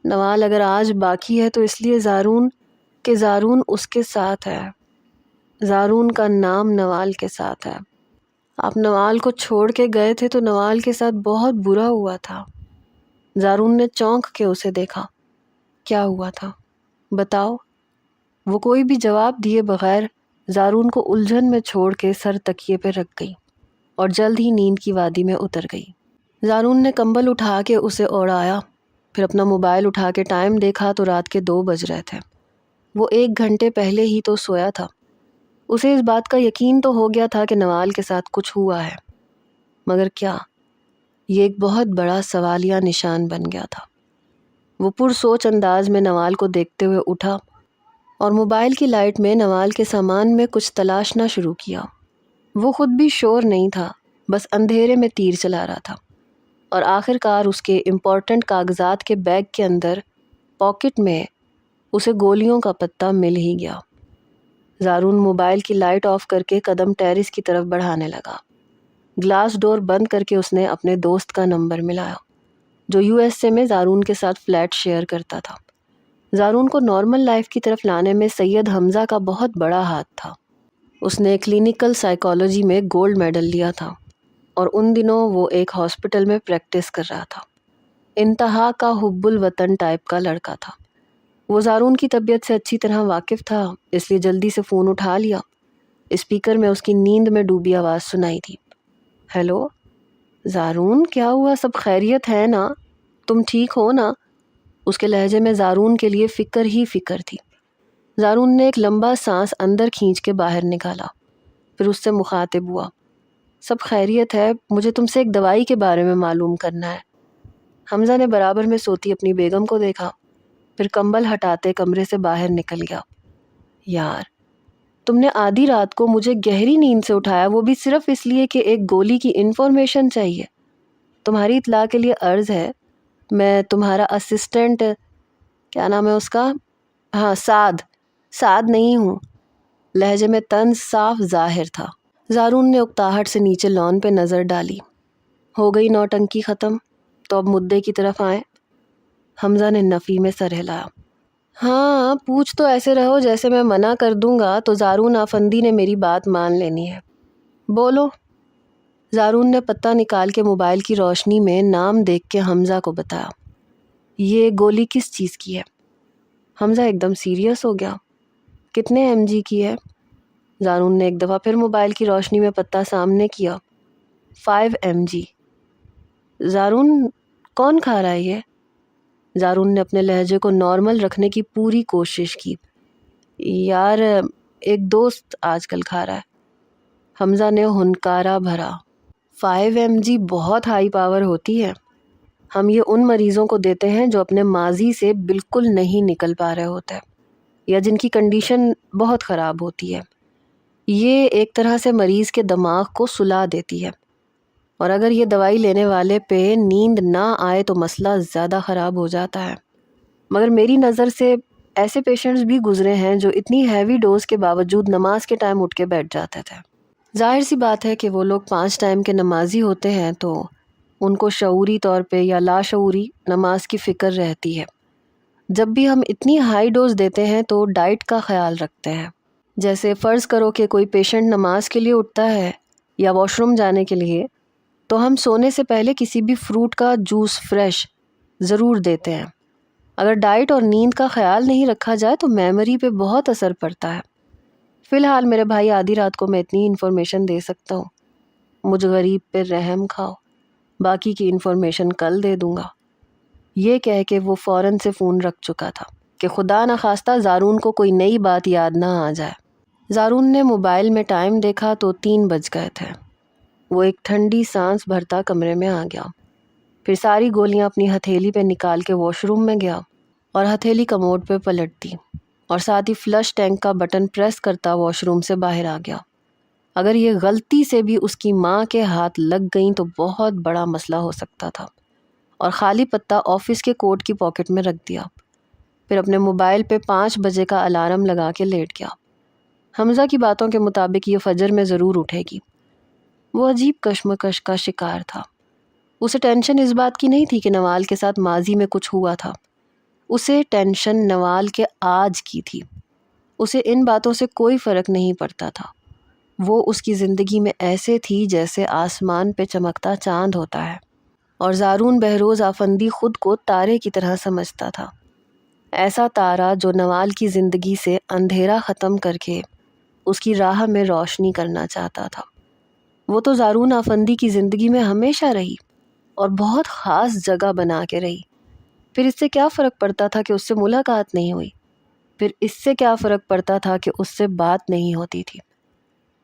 [SPEAKER 1] نوال اگر آج باقی ہے تو اس لیے زارون کہ زارون اس کے ساتھ ہے، زارون کا نام نوال کے ساتھ ہے۔ آپ نوال کو چھوڑ کے گئے تھے تو نوال کے ساتھ بہت برا ہوا تھا۔ زارون نے چونک کے اسے دیکھا۔ کیا ہوا تھا؟ بتاؤ۔ وہ کوئی بھی جواب دیے بغیر زارون کو الجھن میں چھوڑ کے سر تکیے پہ رکھ گئی اور جلد ہی نیند کی وادی میں اتر گئی۔ زارون نے کمبل اٹھا کے اسے اوڑھایا، پھر اپنا موبائل اٹھا کے ٹائم دیکھا تو رات کے 2 بج رہے تھے۔ وہ 1 گھنٹے پہلے ہی تو سویا تھا۔ اسے اس بات کا یقین تو ہو گیا تھا کہ نوال کے ساتھ کچھ ہوا ہے، مگر کیا؟ یہ ایک بہت بڑا سوالیہ نشان بن گیا تھا۔ وہ پرسوچ انداز میں نوال کو دیکھتے ہوئے اٹھا اور موبائل کی لائٹ میں نوال کے سامان میں کچھ تلاشنا شروع کیا۔ وہ خود بھی شور نہیں تھا، بس اندھیرے میں تیر چلا رہا تھا، اور آخر کار اس کے امپورٹنٹ کاغذات کے بیگ کے اندر پاکٹ میں اسے گولیوں کا پتہ مل ہی گیا۔ زارون موبائل کی لائٹ آف کر کے قدم ٹیرس کی طرف بڑھانے لگا۔ گلاس ڈور بند کر کے اس نے اپنے دوست کا نمبر ملایا، جو USA میں زارون کے ساتھ فلیٹ شیئر کرتا تھا۔ زارون کو نارمل لائف کی طرف لانے میں سید حمزہ کا بہت بڑا ہاتھ تھا۔ اس نے کلینیکل سائیکالوجی میں گولڈ میڈل لیا تھا، اور ان دنوں وہ ایک ہاسپٹل میں پریکٹس کر رہا تھا۔ انتہا کا حب الوطن ٹائپ کا لڑکا تھا۔ وہ زارون کی طبیعت سے اچھی طرح واقف تھا، اس لیے جلدی سے فون اٹھا لیا۔ اسپیکر میں اس کی نیند میں ڈوبی آواز سنائی تھی۔ ہیلو زارون، کیا ہوا؟ سب خیریت ہے نا؟ تم ٹھیک ہو نا؟ اس کے لہجے میں زارون کے لیے فکر ہی فکر تھی۔ زارون نے ایک لمبا سانس اندر کھینچ کے باہر نکالا، پھر اس سے مخاطب ہوا۔ سب خیریت ہے، مجھے تم سے ایک دوائی کے بارے میں معلوم کرنا ہے۔ حمزہ نے برابر میں سوتی اپنی بیگم کو دیکھا، پھر کمبل ہٹاتے کمرے سے باہر نکل گیا۔ یار، تم نے آدھی رات کو مجھے گہری نیند سے اٹھایا، وہ بھی صرف اس لیے کہ ایک گولی کی انفارمیشن چاہیے۔ تمہاری اطلاع کے لیے عرض ہے، میں تمہارا اسسٹنٹ، کیا نام ہے اس کا؟ ہاں، سعد نہیں ہوں۔ لہجے میں طنز صاف ظاہر تھا۔ زارون نے اکتاہٹ سے نیچے لان پہ نظر ڈالی۔ ہو گئی نوٹنکی ختم، تو اب مدعے کی طرف آئیں۔ حمزہ نے نفی میں سر ہلایا۔ ہاں، پوچھ تو ایسے رہو جیسے میں منع کر دوں گا تو زارون آفندی نے میری بات مان لینی ہے۔ بولو۔ زارون نے پتہ نکال کے موبائل کی روشنی میں نام دیکھ کے حمزہ کو بتایا۔ یہ گولی کس چیز کی ہے؟ حمزہ ایک دم سیریس ہو گیا۔ کتنے ایم جی کی ہے؟ زارون نے ایک دفعہ پھر موبائل کی روشنی میں پتہ سامنے کیا۔ 5 mg۔ زارون، کون کھا رہا ہے یہ؟ زارون نے اپنے لہجے کو نارمل رکھنے کی پوری کوشش کی۔ یار، ایک دوست آج کل کھا رہا ہے۔ حمزہ نے ہنکارا بھرا۔ 5 mg بہت ہائی پاور ہوتی ہے۔ ہم یہ ان مریضوں کو دیتے ہیں جو اپنے ماضی سے بالکل نہیں نکل پا رہے ہوتے یا جن کی کنڈیشن بہت خراب ہوتی ہے۔ یہ ایک طرح سے مریض کے دماغ کو سلا دیتی ہے، اور اگر یہ دوائی لینے والے پہ نیند نہ آئے تو مسئلہ زیادہ خراب ہو جاتا ہے۔ مگر میری نظر سے ایسے پیشنٹس بھی گزرے ہیں جو اتنی ہیوی ڈوز کے باوجود نماز کے ٹائم اٹھ کے بیٹھ جاتے تھے۔ ظاہر سی بات ہے کہ وہ لوگ 5 ٹائم کے نمازی ہوتے ہیں تو ان کو شعوری طور پہ یا لاشعوری نماز کی فکر رہتی ہے۔ جب بھی ہم اتنی ہائی ڈوز دیتے ہیں تو ڈائٹ کا خیال رکھتے ہیں۔ جیسے فرض کرو کہ کوئی پیشنٹ نماز کے لیے اٹھتا ہے یا واش روم جانے کے لیے، تو ہم سونے سے پہلے کسی بھی فروٹ کا جوس فریش ضرور دیتے ہیں۔ اگر ڈائٹ اور نیند کا خیال نہیں رکھا جائے تو میموری پہ بہت اثر پڑتا ہے۔ فی الحال میرے بھائی، آدھی رات کو میں اتنی انفارمیشن دے سکتا ہوں۔ مجھ غریب پہ رحم کھاؤ، باقی کی انفارمیشن کل دے دوں گا۔ یہ کہہ کے وہ فوراً سے فون رکھ چکا تھا کہ خدا نخواستہ زارون کو کوئی نئی بات یاد نہ آ جائے۔ زارون نے موبائل میں ٹائم دیکھا تو 3 بج گئے تھے۔ وہ ایک ٹھنڈی سانس بھرتا کمرے میں آ گیا، پھر ساری گولیاں اپنی ہتھیلی پہ نکال کے واش روم میں گیا اور ہتھیلی کموڈ پہ پلٹ دی، اور ساتھ ہی فلش ٹینک کا بٹن پریس کرتا واش روم سے باہر آ گیا۔ اگر یہ غلطی سے بھی اس کی ماں کے ہاتھ لگ گئیں تو بہت بڑا مسئلہ ہو سکتا تھا، اور خالی پتہ آفس کے کوٹ کی پاکٹ میں رکھ دیا۔ پھر اپنے موبائل پہ 5 بجے کا الارم لگا کے لیٹ گیا۔ حمزہ کی باتوں کے مطابق یہ فجر میں ضرور اٹھے گی۔ وہ عجیب کشمکش کا شکار تھا۔ اسے ٹینشن اس بات کی نہیں تھی کہ نوال کے ساتھ ماضی میں کچھ ہوا تھا، اسے ٹینشن نوال کے آج کی تھی۔ اسے ان باتوں سے کوئی فرق نہیں پڑتا تھا۔ وہ اس کی زندگی میں ایسے تھی جیسے آسمان پہ چمکتا چاند ہوتا ہے، اور زارون بہروز آفندی خود کو تارے کی طرح سمجھتا تھا۔ ایسا تارا جو نوال کی زندگی سے اندھیرا ختم کر کے اس کی راہ میں روشنی کرنا چاہتا تھا۔ وہ تو زارون آفندی کی زندگی میں ہمیشہ رہی اور بہت خاص جگہ بنا کے رہی۔ پھر اس سے کیا فرق پڑتا تھا کہ اس سے ملاقات نہیں ہوئی؟ پھر اس سے کیا فرق پڑتا تھا کہ اس سے بات نہیں ہوتی تھی؟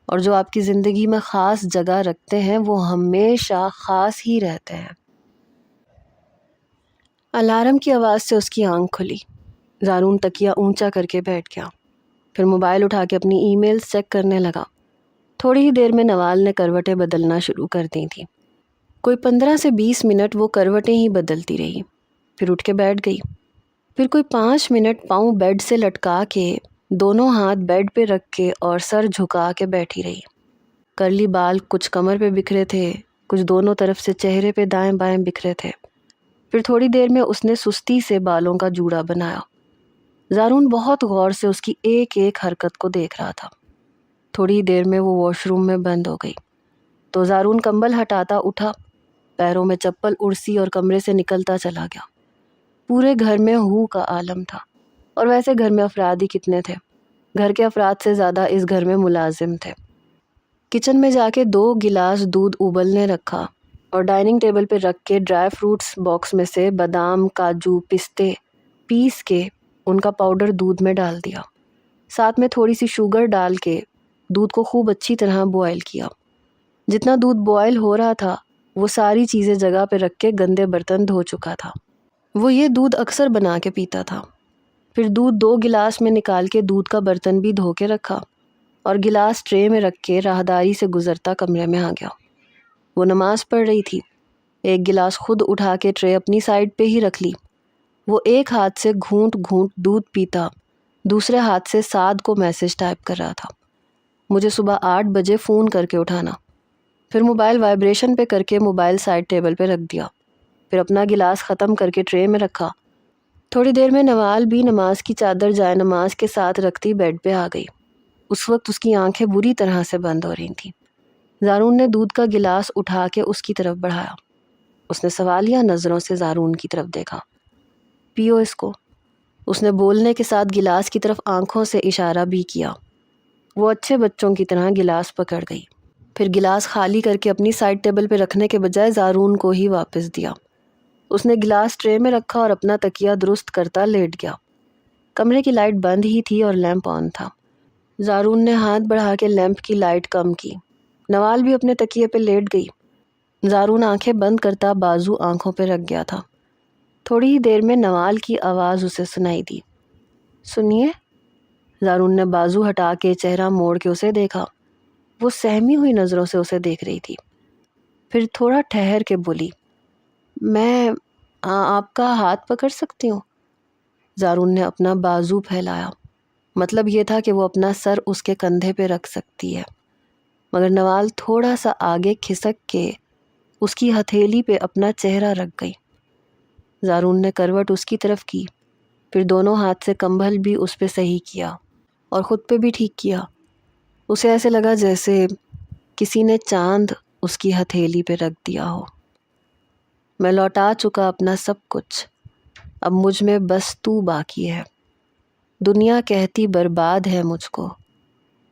[SPEAKER 1] اور جو آپ کی زندگی میں خاص جگہ رکھتے ہیں وہ ہمیشہ خاص ہی رہتے ہیں۔ الارم کی آواز سے اس کی آنکھ کھلی۔ زارون تکیہ اونچا کر کے بیٹھ گیا، پھر موبائل اٹھا کے اپنی ای میلز چیک کرنے لگا۔ تھوڑی ہی دیر میں نوال نے کروٹیں بدلنا شروع کر دی تھیں۔ کوئی 15 سے 20 منٹ وہ کروٹیں ہی بدلتی رہی، پھر اٹھ کے بیٹھ گئی۔ پھر کوئی 5 منٹ پاؤں بیڈ سے لٹکا کے، دونوں ہاتھ بیڈ پہ رکھ کے اور سر جھکا کے بیٹھی رہی۔ کرلی بال کچھ کمر پہ بکھرے تھے، کچھ دونوں طرف سے چہرے پہ دائیں بائیں بکھرے تھے۔ پھر تھوڑی دیر میں اس نے سستی سے بالوں کا جوڑا بنایا۔ زارون بہت غور سے اس کی ایک ایک حرکت کو دیکھ رہا تھا۔ تھوڑی دیر میں وہ واش روم میں بند ہو گئی تو زارون کمبل ہٹاتا اٹھا، پیروں میں چپل اڑسی اور کمرے سے نکلتا چلا گیا۔ پورے گھر میں ہو کا عالم تھا۔ اور ویسے گھر میں افراد ہی کتنے تھے، گھر کے افراد سے زیادہ اس گھر میں ملازم تھے۔ کچن میں جا کے 2 گلاس دودھ ابلنے رکھا اور ڈائننگ ٹیبل پہ رکھ کے ڈرائی فروٹس باکس میں سے بادام، کاجو، پستے پیس کے ان کا پاؤڈر دودھ میں ڈال دیا، ساتھ میں تھوڑی سی شوگر ڈال کے دودھ کو خوب اچھی طرح بوائل کیا۔ جتنا دودھ بوائل ہو رہا تھا وہ ساری چیزیں جگہ پہ رکھ کے گندے برتن دھو چکا تھا۔ وہ یہ دودھ اکثر بنا کے پیتا تھا۔ پھر دودھ 2 گلاس میں نکال کے دودھ کا برتن بھی دھو کے رکھا اور گلاس ٹرے میں رکھ کے راہداری سے گزرتا کمرے میں آ گیا۔ وہ نماز پڑھ رہی تھی۔ ایک گلاس خود اٹھا کے ٹرے اپنی سائڈ پہ ہی رکھ لی۔ وہ ایک ہاتھ سے گھونٹ گھونٹ دودھ پیتا، دوسرے ہاتھ سے سعد کو میسج ٹائپ کر رہا تھا، مجھے صبح 8 بجے فون کر کے اٹھانا۔ پھر موبائل وائبریشن پہ کر کے موبائل سائڈ ٹیبل پہ رکھ دیا۔ پھر اپنا گلاس ختم کر کے ٹرے میں رکھا۔ تھوڑی دیر میں نوال بھی نماز کی چادر جائے نماز کے ساتھ رکھتی بیڈ پہ آ گئی۔ اس وقت اس کی آنکھیں بری طرح سے بند ہو رہی تھیں۔ زارون نے دودھ کا گلاس اٹھا کے اس کی طرف بڑھایا۔ اس نے سوالیہ نظروں سے زارون کی طرف دیکھا۔ پیو اس کو، اس نے بولنے کے ساتھ گلاس کی طرف آنکھوں سے اشارہ بھی کیا۔ وہ اچھے بچوں کی طرح گلاس پکڑ گئی، پھر گلاس خالی کر کے اپنی سائڈ ٹیبل پہ رکھنے کے بجائے زارون کو ہی واپس دیا۔ اس نے گلاس ٹرے میں رکھا اور اپنا تکیہ درست کرتا لیٹ گیا۔ کمرے کی لائٹ بند ہی تھی اور لیمپ آن تھا۔ زارون نے ہاتھ بڑھا کے لیمپ کی لائٹ کم کی۔ نوال بھی اپنے تکیے پہ لیٹ گئی۔ زارون آنکھیں بند کرتا بازو آنکھوں پہ رکھ گیا تھا۔ تھوڑی ہی دیر میں نوال کی آواز اسے سنائی دی، سنیے۔ زارون نے بازو ہٹا کے چہرہ موڑ کے اسے دیکھا۔ وہ سہمی ہوئی نظروں سے اسے دیکھ رہی تھی۔ پھر تھوڑا ٹھہر کے بولی، میں آپ کا ہاتھ پکڑ سکتی ہوں؟ زارون نے اپنا بازو پھیلایا، مطلب یہ تھا کہ وہ اپنا سر اس کے کندھے پہ رکھ سکتی ہے، مگر نوال تھوڑا سا آگے کھسک کے اس کی ہتھیلی پہ اپنا چہرہ رکھ گئی۔ زارون نے کروٹ اس کی طرف کی، پھر دونوں ہاتھ سے کمبل بھی اس پہ صحیح کیا اور خود پہ بھی ٹھیک کیا۔ اسے ایسے لگا جیسے کسی نے چاند اس کی ہتھیلی پہ رکھ دیا ہو۔ میں لوٹا چکا اپنا سب کچھ، اب مجھ میں بس تو باقی ہے۔ دنیا کہتی برباد ہے مجھ کو،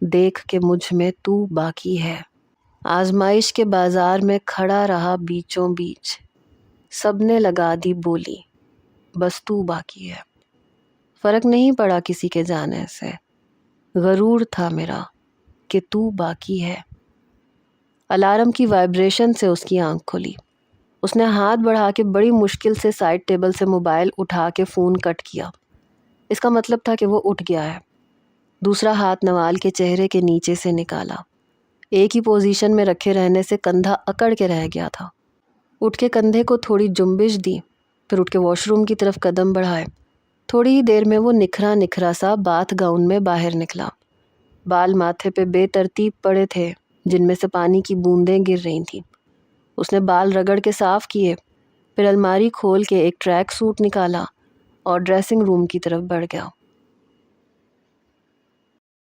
[SPEAKER 1] دیکھ کے مجھ میں تو باقی ہے۔ آزمائش کے بازار میں کھڑا رہا بیچوں بیچ، سب نے لگا دی بولی، بس تو باقی ہے۔ فرق نہیں پڑا کسی کے جانے سے، غرور تھا میرا کہ تو باقی ہے۔ الارم کی وائبریشن سے اس کی آنکھ کھلی۔ اس نے ہاتھ بڑھا کے بڑی مشکل سے سائڈ ٹیبل سے موبائل اٹھا کے فون کٹ کیا۔ اس کا مطلب تھا کہ وہ اٹھ گیا ہے۔ دوسرا ہاتھ نوال کے چہرے کے نیچے سے نکالا۔ ایک ہی پوزیشن میں رکھے رہنے سے کندھا اکڑ کے رہ گیا تھا۔ اٹھ کے کندھے کو تھوڑی جنبش دی، پھر اٹھ کے واش روم کی طرف قدم بڑھائے۔ تھوڑی ہی دیر میں وہ نکھرا نکھرا سا باتھ گاؤن میں باہر نکلا۔ بال ماتھے پہ بے ترتیب پڑے تھے جن میں سے پانی کی بوندیں گر رہی تھیں۔ اس نے بال رگڑ کے صاف کیے، پھر الماری کھول کے ایک ٹریک سوٹ نکالا اور ڈریسنگ روم کی طرف بڑھ گیا۔